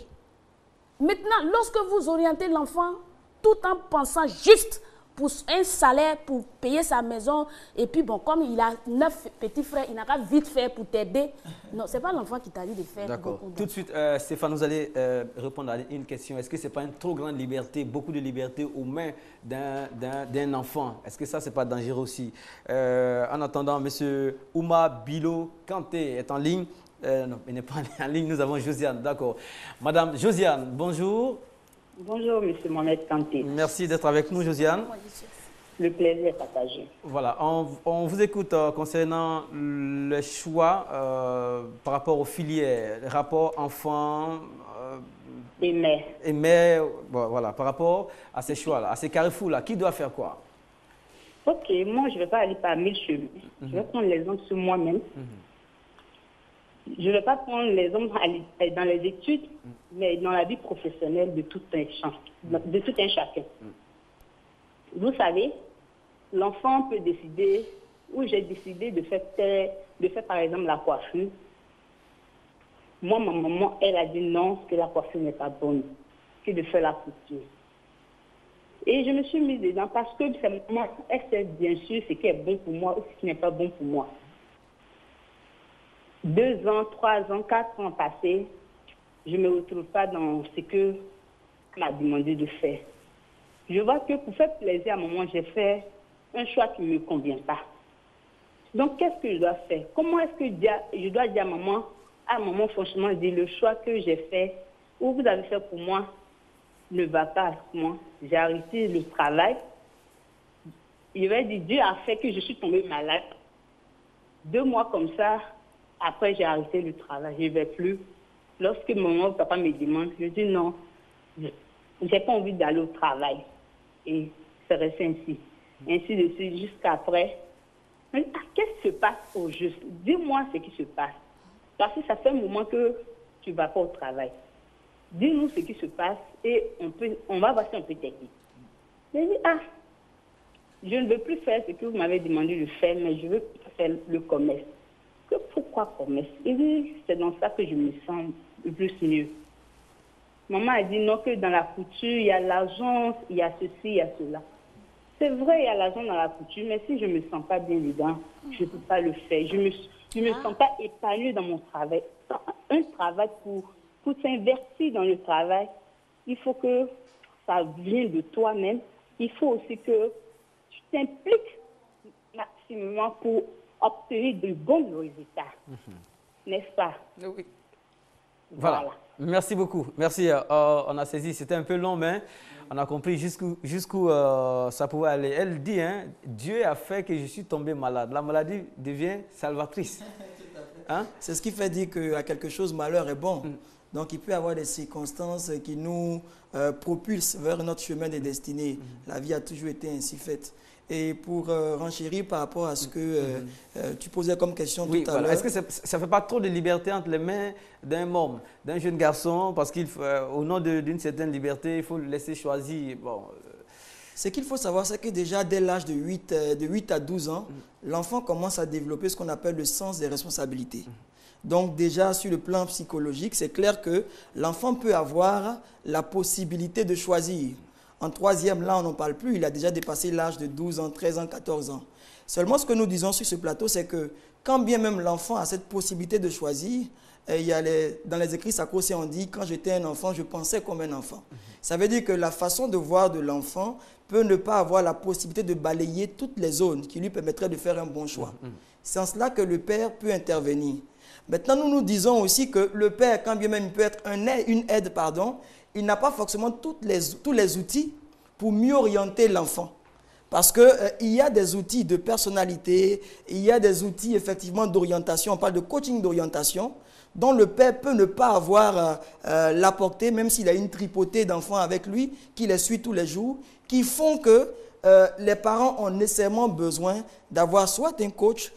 Maintenant, lorsque vous orientez l'enfant, tout en pensant juste pour un salaire, pour payer sa maison, et puis bon, comme il a 9 petits frères, il n'a qu'à vite faire pour t'aider. Non, ce n'est pas l'enfant qui t'a dit de faire.
D'accord. Tout de suite, Stéphane, vous allez répondre à une question. Est-ce que ce n'est pas une trop grande liberté, beaucoup de liberté aux mains d'un enfant? Est-ce que ça, ce n'est pas dangereux aussi? En attendant, M. Ouma Bilo Kanté est en ligne. Non, il n'est pas en ligne, nous avons Josiane. D'accord. Madame Josiane, bonjour.
Bonjour, M. Mohamed Kanté.
Merci d'être avec nous, Josiane.
Le plaisir est partagé.
Voilà, on vous écoute concernant le choix par rapport aux filières, les rapports enfants
et
mère. Bon, voilà, par rapport à ces choix-là, à ces carrefours-là, qui doit faire quoi?
Ok, moi je ne vais pas aller par mille cheveux. Je vais prendre l'exemple sur moi-même. Je ne vais pas prendre l'exemple dans les études, mais dans la vie professionnelle de tout un chacun. Vous savez, l'enfant peut décider, ou j'ai décidé de faire par exemple la coiffure. Moi, ma maman, elle a dit non, que la coiffure n'est pas bonne, que de faire la couture. Et je me suis mise dedans parce que moi, elle sait bien sûr ce qui est bon pour moi ou ce qui n'est pas bon pour moi. 2 ans, 3 ans, 4 ans passés, je ne me retrouve pas dans ce que m'a demandé de faire. Je vois que pour faire plaisir à maman, j'ai fait un choix qui ne me convient pas. Donc, qu'est-ce que je dois faire? Comment est-ce que je dois dire à maman, franchement, le choix que j'ai fait, ou vous avez fait pour moi, ne va pas avec moi. J'ai arrêté le travail. Il va dire, Dieu a fait que je suis tombée malade. 2 mois comme ça, après j'ai arrêté le travail. Je ne vais plus. Lorsque maman ou papa me demande, je dis non, je n'ai pas envie d'aller au travail. Et c'est resté ainsi. Ainsi de suite jusqu'après. Qu'est-ce qui se passe au juste? Dis-moi ce qui se passe. Parce que ça fait un moment que tu ne vas pas au travail. Dis-nous ce qui se passe et on va voir si on peut t'aider. Je dis, je ne veux plus faire ce que vous m'avez demandé de faire, mais je veux faire le commerce. Pourquoi commerce? Il dit, c'est dans ça que je me sens le plus mieux. Maman a dit non, que dans la couture, il y a l'argent, il y a ceci, il y a cela. C'est vrai, il y a l'argent dans la couture, mais si je ne me sens pas bien dedans, je ne peux pas le faire. Je ne me sens pas épanouie dans mon travail. Un travail pour s'invertir dans le travail, il faut que ça vienne de toi-même. Il faut aussi que tu t'impliques maximum pour obtenir de bons résultats. N'est-ce pas?
Oui. Voilà. Merci beaucoup. Merci. On a saisi. C'était un peu long, mais on a compris jusqu'où ça pouvait aller. Elle dit, hein, Dieu a fait que je suis tombé malade. La maladie devient salvatrice. Hein?
C'est ce qui fait dire qu'à quelque chose, malheur est bon. Donc, il peut y avoir des circonstances qui nous propulsent vers notre chemin de destinée. La vie a toujours été ainsi faite. Et pour renchérir par rapport à ce que tu posais comme question tout à l'heure.
Est-ce que ça ne fait pas trop de liberté entre les mains d'un homme, d'un jeune garçon, parce qu'au nom d'une certaine liberté, il faut le laisser choisir. Bon,
Ce qu'il faut savoir, c'est que déjà dès l'âge de 8 à 12 ans, l'enfant commence à développer ce qu'on appelle le sens des responsabilités. Donc déjà sur le plan psychologique, c'est clair que l'enfant peut avoir la possibilité de choisir. En troisième, là, on n'en parle plus, il a déjà dépassé l'âge de 12 ans, 13 ans, 14 ans. Seulement, ce que nous disons sur ce plateau, c'est que quand bien même l'enfant a cette possibilité de choisir, il y a dans les écrits sacrés, on dit « quand j'étais un enfant, je pensais comme un enfant ». Ça veut dire que la façon de voir de l'enfant peut ne pas avoir la possibilité de balayer toutes les zones qui lui permettraient de faire un bon choix. C'est en cela que le père peut intervenir. Maintenant, nous nous disons aussi que le père, quand bien même il peut être une aide, il n'a pas forcément tous les outils pour mieux orienter l'enfant. Parce qu'il y a des outils de personnalité, il y a des outils effectivement d'orientation, on parle de coaching d'orientation, dont le père peut ne pas avoir la portée, même s'il a une tripotée d'enfants avec lui, qui les suit tous les jours, qui font que les parents ont nécessairement besoin d'avoir soit un coach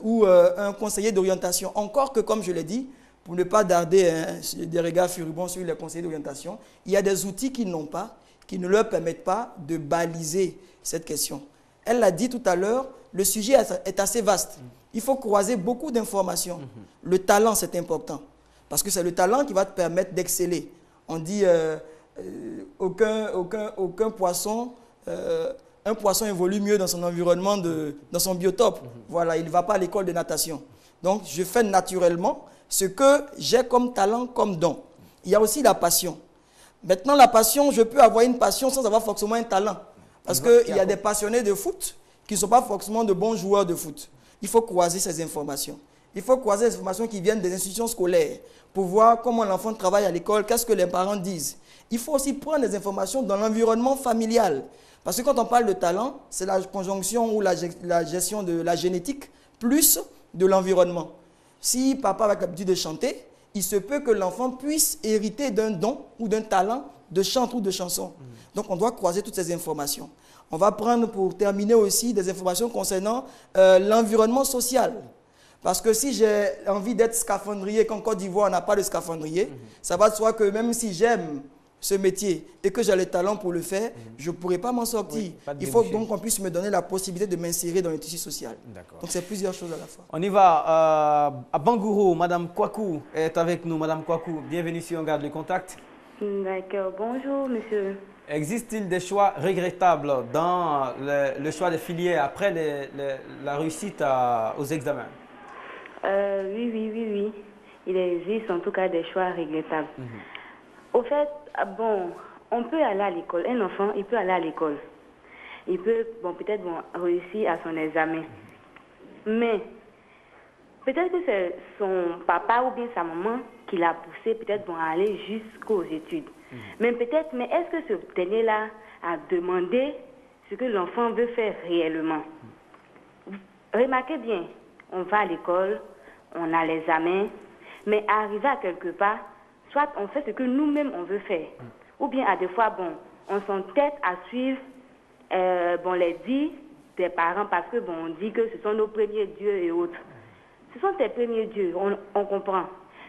ou un conseiller d'orientation. Encore que, comme je l'ai dit, pour ne pas darder des regards furibonds sur les conseillers d'orientation, il y a des outils qu'ils n'ont pas, qui ne leur permettent pas de baliser cette question. Elle l'a dit tout à l'heure, le sujet est assez vaste. Il faut croiser beaucoup d'informations. Le talent, c'est important, parce que c'est le talent qui va te permettre d'exceller. On dit aucun poisson, un poisson évolue mieux dans son environnement, dans son biotope. Voilà, il ne va pas à l'école de natation. Donc, je fais naturellement ce que j'ai comme talent, comme don. Il y a aussi la passion. Maintenant, la passion, je peux avoir une passion sans avoir forcément un talent. Parce qu'il y a des passionnés de foot qui ne sont pas forcément de bons joueurs de foot. Il faut croiser ces informations. Il faut croiser les informations qui viennent des institutions scolaires pour voir comment l'enfant travaille à l'école, qu'est-ce que les parents disent. Il faut aussi prendre des informations dans l'environnement familial. Parce que quand on parle de talent, c'est la conjonction ou la gestion de la génétique plus de l'environnement. Si papa a l'habitude de chanter, il se peut que l'enfant puisse hériter d'un don ou d'un talent de chant ou de chanson. Donc on doit croiser toutes ces informations. On va prendre pour terminer aussi des informations concernant l'environnement social. Parce que si j'ai envie d'être scaphandrier, qu'en Côte d'Ivoire on n'a pas de scaphandrier, ça va de soi que même si j'aime ce métier et que j'ai le talent pour le faire, je ne pourrai pas m'en sortir. Oui, il faut donc qu'on puisse me donner la possibilité de m'insérer dans le tissu social. Donc c'est plusieurs choses à la fois.
On y va à Bangourou. Madame Kwaku est avec nous. Madame Kwaku, bienvenue sur On Garde le Contact.
D'accord, bonjour monsieur.
Existe-t-il des choix regrettables dans le choix des filières après la réussite aux examens?
Oui. Il existe en tout cas des choix regrettables. Au fait, bon, on peut aller à l'école. Un enfant, il peut aller à l'école. Il peut, peut-être réussir à son examen. Mais peut-être que c'est son papa ou bien sa maman qui l'a poussé peut-être à aller jusqu'aux études. Mais est-ce que ce dernier-là a demandé ce que l'enfant veut faire réellement? Remarquez bien, on va à l'école, on a l'examen, mais arrivé à quelque part, soit on fait ce que nous-mêmes on veut faire, ou bien à des fois, on s'entête à suivre les dits des parents parce que on dit que ce sont nos premiers dieux et autres. Ce sont tes premiers dieux, on comprend.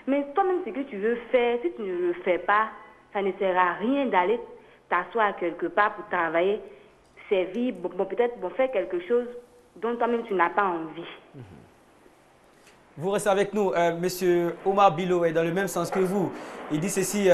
Mais toi-même, ce que tu veux faire, si tu ne le fais pas, ça ne sert à rien d'aller t'asseoir quelque part pour travailler, servir, peut-être faire quelque chose dont toi-même tu n'as pas envie.
Vous restez avec nous. Monsieur Omar Bilo est dans le même sens que vous. Il dit ceci,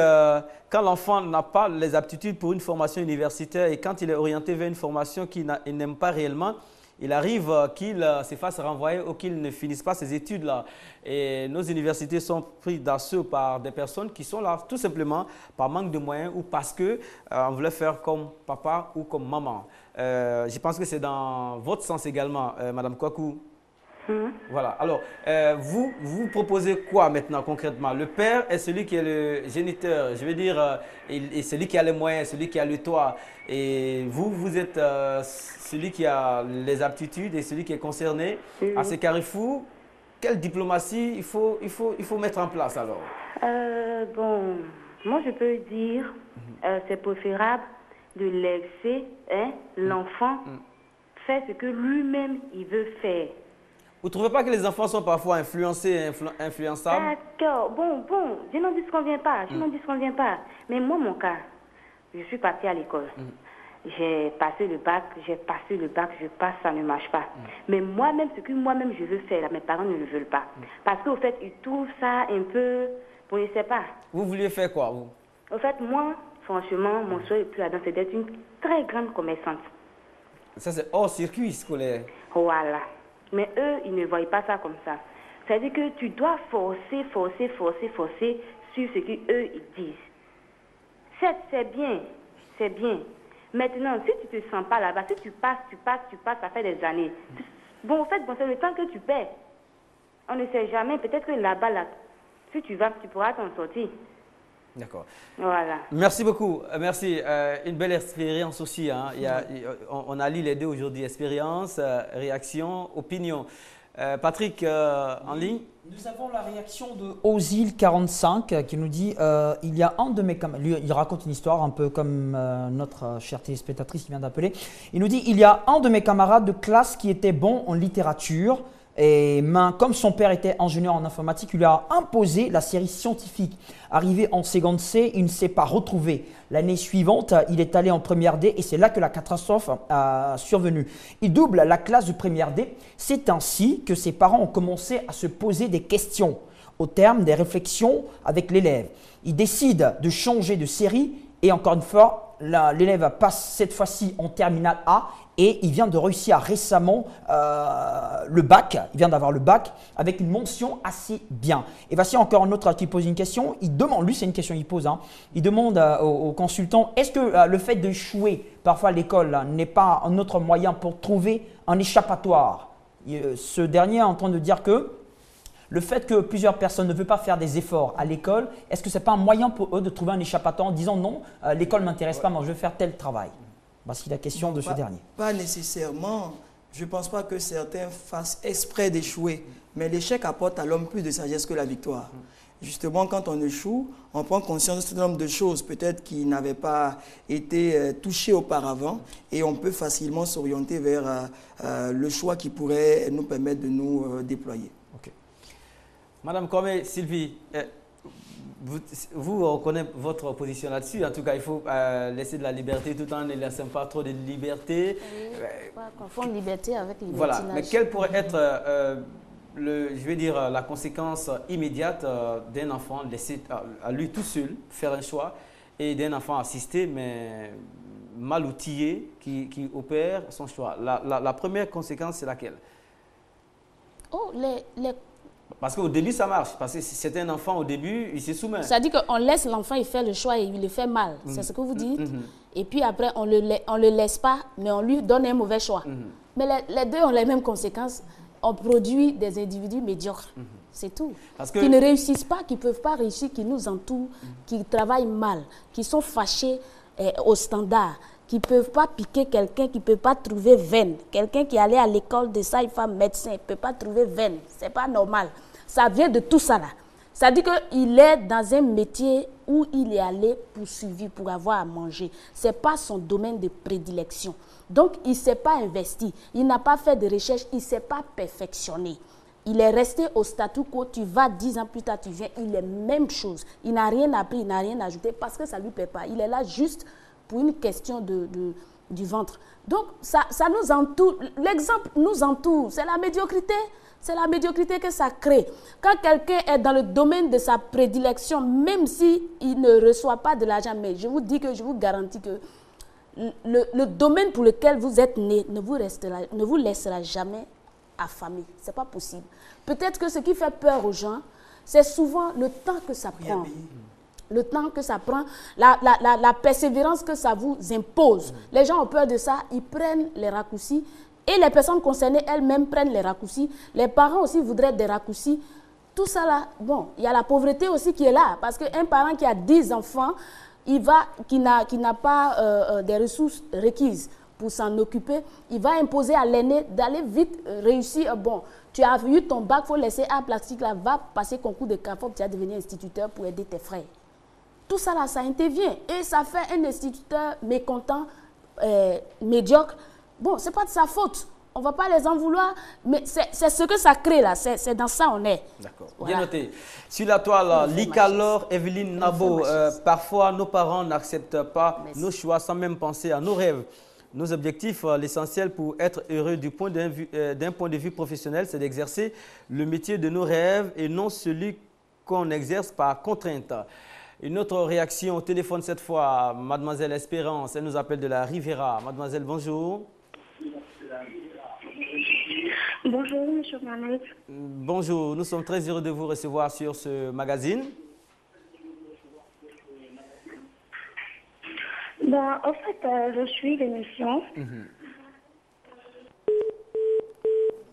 quand l'enfant n'a pas les aptitudes pour une formation universitaire et quand il est orienté vers une formation qu'il n'aime pas réellement, il arrive qu'il se fasse renvoyer ou qu'il ne finisse pas ses études-là. Et nos universités sont prises d'assaut par des personnes qui sont là tout simplement par manque de moyens ou parce qu'on voulait faire comme papa ou comme maman. Je pense que c'est dans votre sens également, Madame Kwaku. Voilà. Alors, vous proposez quoi maintenant concrètement? Le père est celui qui est le géniteur, je veux dire, et celui qui a les moyens, celui qui a le toit. Et vous êtes celui qui a les aptitudes et celui qui est concerné. À ces carrefours, quelle diplomatie il faut mettre en place alors?
Bon, moi je peux dire, c'est préférable de laisser l'enfant faire ce que lui-même il veut faire.
Vous ne trouvez pas que les enfants sont parfois influencés, influençables?
D'accord. Bon, je n'en disconviens pas. Mais moi, mon cas, je suis partie à l'école. J'ai passé le bac, je passe, ça ne marche pas. Mais moi-même, ce que moi-même je veux faire, là, mes parents ne le veulent pas. Parce qu'au fait, ils trouvent ça un peu... Bon, je ne sais pas.
Vous vouliez faire quoi, vous?
Au fait, moi, franchement, mon souhait le plus ardent, c'est d'être une très grande commerçante.
Ça, c'est hors circuit scolaire.
Voilà. Mais eux, ils ne voient pas ça comme ça. C'est-à-dire que tu dois forcer sur ce qu'eux, ils disent. C'est bien. Maintenant, si tu ne te sens pas là-bas, si tu passes, ça fait des années. Bon, en fait, c'est le temps que tu perds. On ne sait jamais, peut-être que là-bas, si tu vas, tu pourras t'en sortir.
D'accord.
Voilà.
Merci beaucoup. Merci. Une belle expérience aussi. Hein. On allie les deux aujourd'hui. Expérience, réaction, opinion. Patrick, en ligne?
Nous avons la réaction de Ozil45 qui nous dit il y a un de mes camarades, il raconte une histoire un peu comme notre chère téléspectatrice qui vient d'appeler. Il nous dit il y a un de mes camarades de classe qui était bon en littérature. Et comme son père était ingénieur en informatique, il lui a imposé la série scientifique. Arrivé en seconde C, il ne s'est pas retrouvé. L'année suivante, il est allé en première D et c'est là que la catastrophe a survenu. Il double la classe de première D. C'est ainsi que ses parents ont commencé à se poser des questions au terme des réflexions avec l'élève. Il décide de changer de série et encore une fois, l'élève passe cette fois-ci en terminale A. Et il vient de réussir récemment le bac, il vient d'avoir le bac avec une mention assez bien. Et voici encore un autre qui pose une question. Il demande, lui c'est une question qu'il pose, hein, il demande au consultant, est-ce que le fait d'échouer parfois à l'école n'est pas un autre moyen pour trouver un échappatoire? Ce dernier est en train de dire que le fait que plusieurs personnes ne veulent pas faire des efforts à l'école, est-ce que ce n'est pas un moyen pour eux de trouver un échappatoire en disant non, l'école ne m'intéresse pas, moi je veux faire tel travail? Voici la question de ce dernier.
Pas nécessairement. Je ne pense pas que certains fassent exprès d'échouer. Mais l'échec apporte à l'homme plus de sagesse que la victoire. Justement, quand on échoue, on prend conscience d'un certain nombre de choses, peut-être qui n'avaient pas été touchées auparavant. Et on peut facilement s'orienter vers le choix qui pourrait nous permettre de nous déployer.
Okay. Madame Comé, Sylvie, vous connaissez votre position là-dessus. En tout cas, il faut laisser de la liberté tout en ne laissant pas trop de liberté.
Oui, pas confondre liberté avec libertinage.
Voilà, mais quelle pourrait être, je vais dire, la conséquence immédiate d'un enfant laissé à lui tout seul faire un choix et d'un enfant assisté, mais mal outillé, qui opère son choix? La première conséquence, c'est laquelle?
Oh,
Parce qu'au début, ça marche. Parce que si c'est un enfant, au début, il se soumet.
Ça dit qu'on laisse l'enfant, il fait le choix et il le fait mal. C'est ce que vous dites. Et puis après, on le laisse pas, mais on lui donne un mauvais choix. Mais les deux ont les mêmes conséquences. On produit des individus médiocres. C'est tout. Qui ne réussissent pas, qui ne peuvent pas réussir, qui nous entourent, qui travaillent mal, qui sont fâchés au standard, qui ne peuvent pas piquer quelqu'un qui ne peut pas trouver veine. Quelqu'un qui allait à l'école de ça, il fait médecin, il ne peut pas trouver veine. Ce n'est pas normal. Ça vient de tout ça là. Ça dit qu'il est dans un métier où il est allé poursuivi pour avoir à manger. Ce n'est pas son domaine de prédilection. Donc, il ne s'est pas investi. Il n'a pas fait de recherche. Il ne s'est pas perfectionné. Il est resté au statu quo. Tu vas 10 ans plus tard, tu viens, il est même chose. Il n'a rien appris, il n'a rien ajouté parce que ça ne lui plaît pas. Il est là juste pour une question du ventre. Donc, ça nous entoure. L'exemple nous entoure. C'est la médiocrité. C'est la médiocrité que ça crée. Quand quelqu'un est dans le domaine de sa prédilection, même s'il ne reçoit pas de l'argent, mais je vous dis que je vous garantis que le domaine pour lequel vous êtes né ne vous laissera jamais affamé. Ce n'est pas possible. Peut-être que ce qui fait peur aux gens, c'est souvent le temps que ça prend. Le temps que ça prend, la persévérance que ça vous impose. Les gens ont peur de ça, ils prennent les raccourcis Et les personnes concernées elles-mêmes prennent les raccourcis. Les parents aussi voudraient des raccourcis. Tout ça là, bon, il y a la pauvreté aussi qui est là. Parce qu'un parent qui a 10 enfants, qui n'a pas des ressources requises pour s'en occuper, il va imposer à l'aîné d'aller vite réussir. Bon, tu as eu ton bac, il faut laisser un plastique là, va passer concours de CAFOP, tu vas devenir instituteur pour aider tes frères. Tout ça là, ça intervient. Et ça fait un instituteur mécontent, médiocre. Bon, ce n'est pas de sa faute. On ne va pas les en vouloir, mais c'est ce que ça crée là, c'est dans ça on est.
D'accord,
voilà.
Bien noté. Sur la toile, Likalor, Evelyne Nabo, parfois nos parents n'acceptent pas nos choix sans même penser à nos rêves. Nos objectifs, l'essentiel pour être heureux d'un point de vue professionnel, c'est d'exercer le métier de nos rêves et non celui qu'on exerce par contrainte. Une autre réaction au téléphone cette fois, Mademoiselle Espérance, elle nous appelle de la Riviera. Mademoiselle, bonjour.
Bonjour, monsieur Mohamed.
Bonjour, nous sommes très heureux de vous recevoir sur ce magazine.
En fait, je suis l'émission.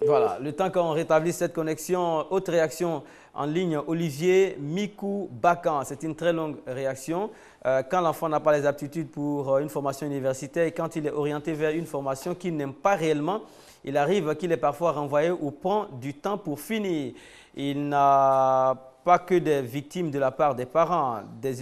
Voilà, le temps qu'on rétablisse cette connexion, autre réaction en ligne, Olivier Mikou Bakan. C'est une très longue réaction. Quand l'enfant n'a pas les aptitudes pour une formation universitaire et quand il est orienté vers une formation qu'il n'aime pas réellement, il arrive qu'il est parfois renvoyé ou prend du temps pour finir. Il n'a pas que des victimes de la part des parents.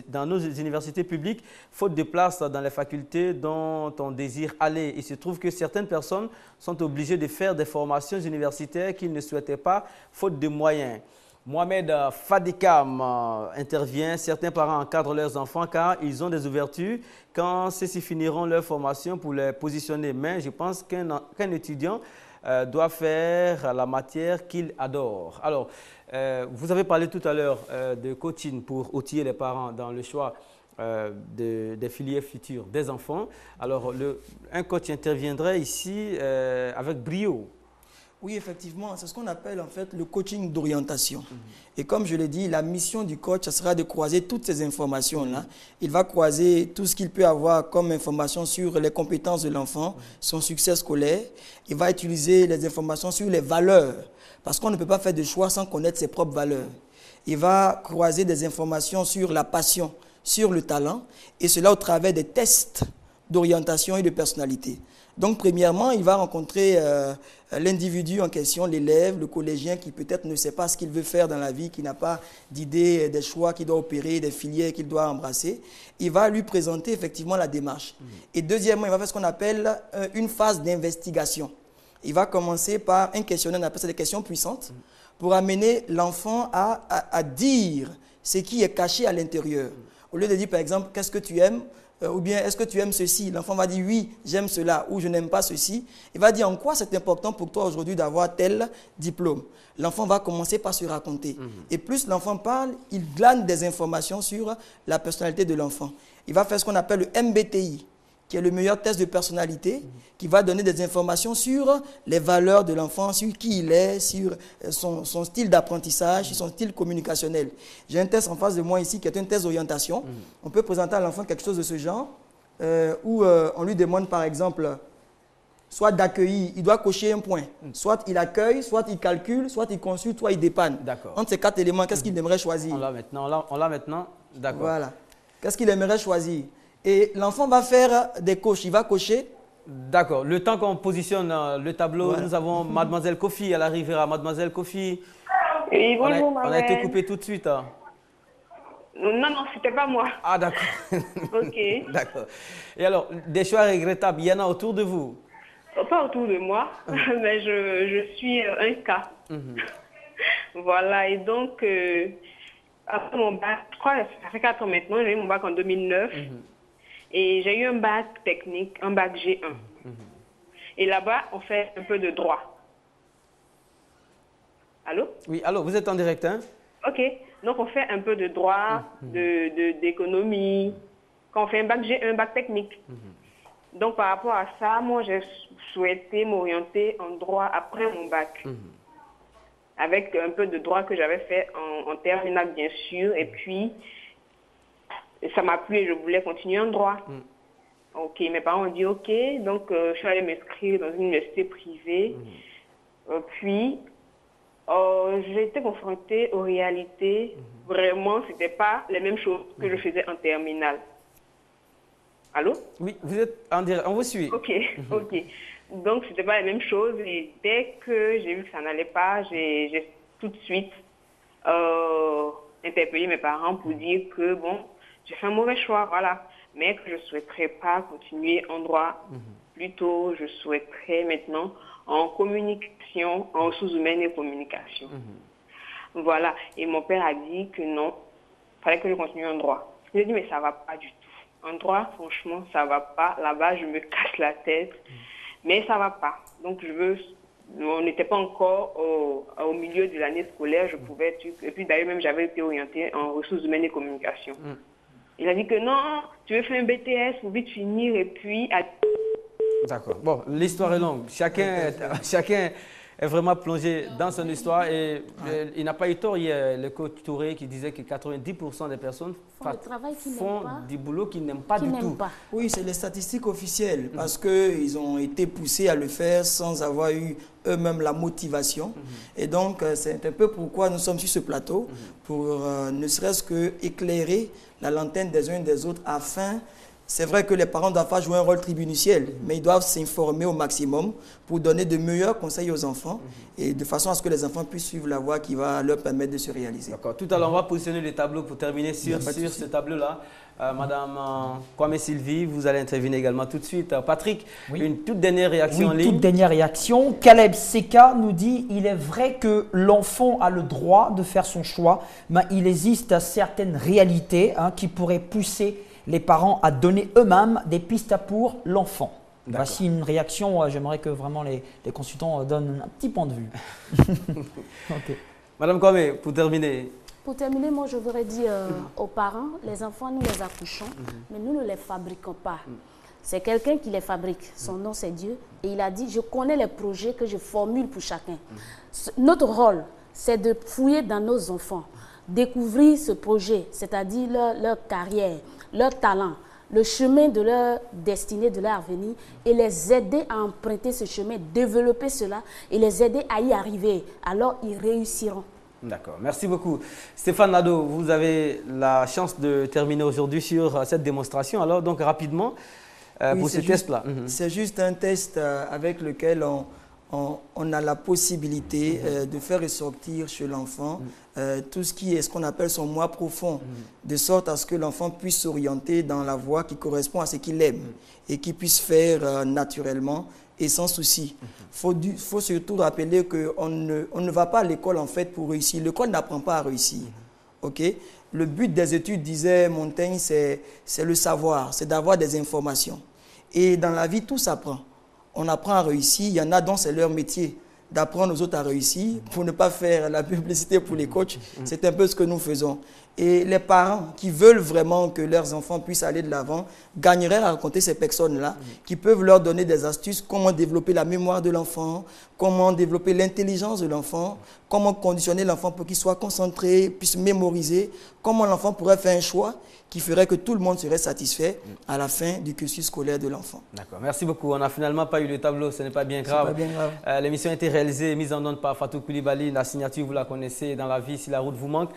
Dans nos universités publiques, faute de place dans les facultés dont on désire aller. Il se trouve que certaines personnes sont obligées de faire des formations universitaires qu'ils ne souhaitaient pas, faute de moyens. Mohamed Fadikam intervient. Certains parents encadrent leurs enfants car ils ont des ouvertures quand ceux-ci finiront leur formation pour les positionner. Mais je pense qu'un étudiant doit faire la matière qu'il adore. Alors, vous avez parlé tout à l'heure de coaching pour outiller les parents dans le choix des filières futures des enfants. Alors, un coach interviendrait ici avec brio.
Oui, effectivement, c'est ce qu'on appelle en fait le coaching d'orientation. Et comme je l'ai dit, la mission du coach, ce sera de croiser toutes ces informations-là. Il va croiser tout ce qu'il peut avoir comme information sur les compétences de l'enfant, son succès scolaire. Il va utiliser les informations sur les valeurs, parce qu'on ne peut pas faire de choix sans connaître ses propres valeurs. Il va croiser des informations sur la passion, sur le talent, et cela au travers des tests d'orientation et de personnalité. Donc, premièrement, il va rencontrer l'individu en question, l'élève, le collégien qui peut-être ne sait pas ce qu'il veut faire dans la vie, qui n'a pas d'idée des choix qu'il doit opérer, des filières qu'il doit embrasser. Il va lui présenter effectivement la démarche. Et deuxièmement, il va faire ce qu'on appelle une phase d'investigation. Il va commencer par un questionnaire, on appelle ça des questions puissantes, pour amener l'enfant à dire ce qui est caché à l'intérieur. Au lieu de dire, par exemple, qu'est-ce que tu aimes ? Ou bien, est-ce que tu aimes ceci? L'enfant va dire, oui, j'aime cela, ou je n'aime pas ceci. Il va dire, en quoi c'est important pour toi aujourd'hui d'avoir tel diplôme? L'enfant va commencer par se raconter. Et plus l'enfant parle, il glane des informations sur la personnalité de l'enfant. Il va faire ce qu'on appelle le MBTI, qui est le meilleur test de personnalité, qui va donner des informations sur les valeurs de l'enfant, sur qui il est, sur son style d'apprentissage, sur son style communicationnel. J'ai un test en face de moi ici qui est un test d'orientation. On peut présenter à l'enfant quelque chose de ce genre, où on lui demande par exemple, soit d'accueillir, il doit cocher un point. Soit il accueille, soit il calcule, soit il consulte, soit il dépanne. Entre ces 4 éléments, qu'est-ce qu'il aimerait choisir?
On l'a maintenant, d'accord.
Voilà. Qu'est-ce qu'il aimerait choisir? Et l'enfant va faire des coches, il va cocher.
D'accord. Le temps qu'on positionne le tableau, voilà. Nous avons Mademoiselle Kofi à la Riviera. Mademoiselle Kofi,
oui, bonjour,
on a été coupé tout de suite. Hein.
Non, c'était pas moi.
Ah, d'accord.
Ok.
D'accord. Et alors, des choix regrettables, il y en a autour de vous?
Pas autour de moi, mais je suis un cas. Voilà, et donc, après mon bac, je crois que ça fait 4 ans maintenant, j'ai eu mon bac en 2009. Et j'ai eu un bac technique, un bac G1. Et là-bas, on fait un peu de droit. Allô?
Oui, allô, vous êtes en direct, hein?
Ok. Donc, on fait un peu de droit, d'économie. Quand on fait un bac G1, un bac technique. Donc, par rapport à ça, moi, j'ai souhaité m'orienter en droit après mon bac. Avec un peu de droit que j'avais fait en terminale, bien sûr. Et puis, ça m'a plu et je voulais continuer en droit. Ok, mes parents ont dit ok, donc je suis allée m'inscrire dans une université privée. Puis, j'ai été confrontée aux réalités. Vraiment, ce n'était pas les mêmes choses que je faisais en terminale. Allô?
Oui, vous êtes en direct, on vous suit.
Ok, ok. Donc, ce n'était pas les mêmes choses. Et dès que j'ai vu que ça n'allait pas, j'ai tout de suite interpellé mes parents pour dire que, bon, j'ai fait un mauvais choix, voilà. Mais que je ne souhaiterais pas continuer en droit. Plutôt, je souhaiterais maintenant en communication, en ressources humaines et communication. Voilà. Et mon père a dit que non, il fallait que je continue en droit. J'ai dit, mais ça ne va pas du tout. En droit, franchement, ça ne va pas. Là-bas, je me casse la tête. Mais ça ne va pas. Donc, on n'était pas encore au milieu de l'année scolaire. Je pouvais... Et puis, d'ailleurs, même, j'avais été orientée en ressources humaines et communication. Il a dit que non, tu veux faire un BTS pour vite finir et puis...
D'accord. Bon, l'histoire est longue. Chacun est vraiment plongé dans son histoire et il n'a pas eu tort. Il y a le coach Touré qui disait que 90% des personnes font du boulot qu'ils n'aiment pas du tout.
Oui, c'est les statistiques officielles parce qu'ils ont été poussés à le faire sans avoir eu eux-mêmes la motivation. Et donc, c'est un peu pourquoi nous sommes sur ce plateau, pour ne serait-ce que éclairer la lanterne des uns et des autres afin... C'est vrai que les parents doivent pas jouer un rôle tribuniciel, mais ils doivent s'informer au maximum pour donner de meilleurs conseils aux enfants et de façon à ce que les enfants puissent suivre la voie qui va leur permettre de se réaliser.
D'accord. Tout à l'heure, on va positionner les tableaux pour terminer sur ce tableau-là. Madame Kwame Sylvie, vous allez intervenir également tout de suite. Patrick, une toute dernière réaction en ligne.
Toute dernière réaction. Caleb Seka nous dit « Il est vrai que l'enfant a le droit de faire son choix, mais il existe certaines réalités qui pourraient pousser les parents à donner eux-mêmes des pistes pour l'enfant. » Voici une réaction, j'aimerais que vraiment les consultants donnent un petit point de vue.
Madame Kwame, pour terminer.
Pour terminer, moi je voudrais dire aux parents, les enfants nous les accouchons, mais nous ne les fabriquons pas. C'est quelqu'un qui les fabrique, son nom c'est Dieu, et il a dit, je connais les projets que je formule pour chacun. Notre rôle, c'est de fouiller dans nos enfants, découvrir ce projet, c'est-à-dire leur carrière, leur talent, le chemin de leur destinée, de leur avenir, et les aider à emprunter ce chemin, développer cela et les aider à y arriver. Alors, ils réussiront.
D'accord, merci beaucoup. Stéphane Nadeau, vous avez la chance de terminer aujourd'hui sur cette démonstration. Alors, donc rapidement, pour ce test-là.
C'est juste un test avec lequel on a la possibilité de faire ressortir chez l'enfant tout ce qui est ce qu'on appelle son moi profond, de sorte à ce que l'enfant puisse s'orienter dans la voie qui correspond à ce qu'il aime et qu'il puisse faire naturellement et sans souci. Il faut surtout rappeler qu'on ne va pas à l'école en fait pour réussir. L'école n'apprend pas à réussir. Okay? Le but des études, disait Montaigne, c'est le savoir, c'est d'avoir des informations. Et dans la vie, tout s'apprend. On apprend à réussir. Il y en a dont c'est leur métier d'apprendre aux autres à réussir pour ne pas faire la publicité pour les coachs. C'est un peu ce que nous faisons. Et les parents qui veulent vraiment que leurs enfants puissent aller de l'avant gagneraient à rencontrer ces personnes-là qui peuvent leur donner des astuces, comment développer la mémoire de l'enfant, comment développer l'intelligence de l'enfant, comment conditionner l'enfant pour qu'il soit concentré, puisse mémoriser, comment l'enfant pourrait faire un choix qui ferait que tout le monde serait satisfait à la fin du cursus scolaire de l'enfant.
D'accord, merci beaucoup. On n'a finalement pas eu le tableau, ce n'est pas bien grave. L'émission a été réalisée et mise en onde par Fatou Koulibaly. La signature, vous la connaissez dans la vie, si la route vous manque.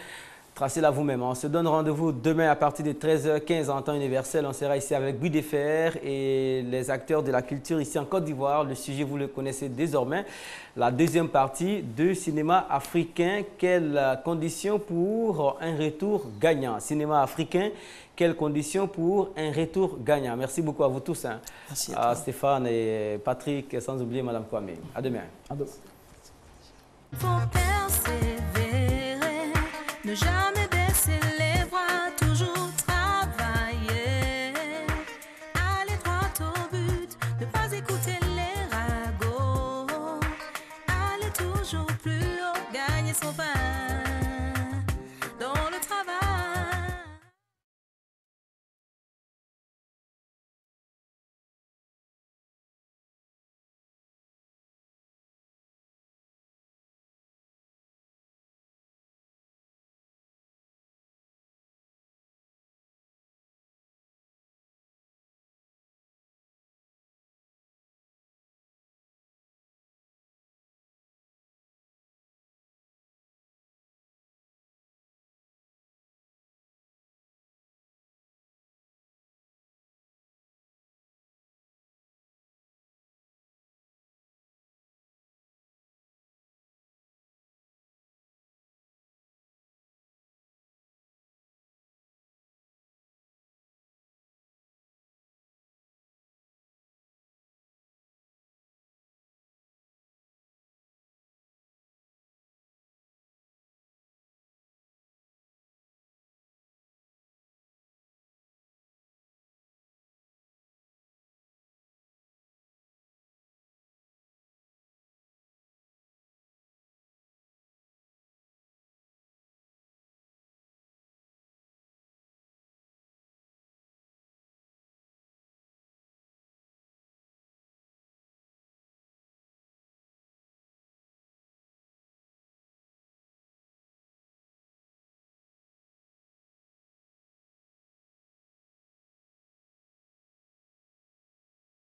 Tracez-la vous-même. On se donne rendez-vous demain à partir de 13h15 en temps universel. On sera ici avec Guy Defer et les acteurs de la culture ici en Côte d'Ivoire. Le sujet, vous le connaissez désormais. La deuxième partie de cinéma africain. Quelles conditions pour un retour gagnant? Cinéma africain, quelles conditions pour un retour gagnant? Merci beaucoup à vous tous.
Merci
à Stéphane et Patrick, sans oublier Madame Kwame. À demain.
À demain.
Faut persévérer, ne jamais baisser les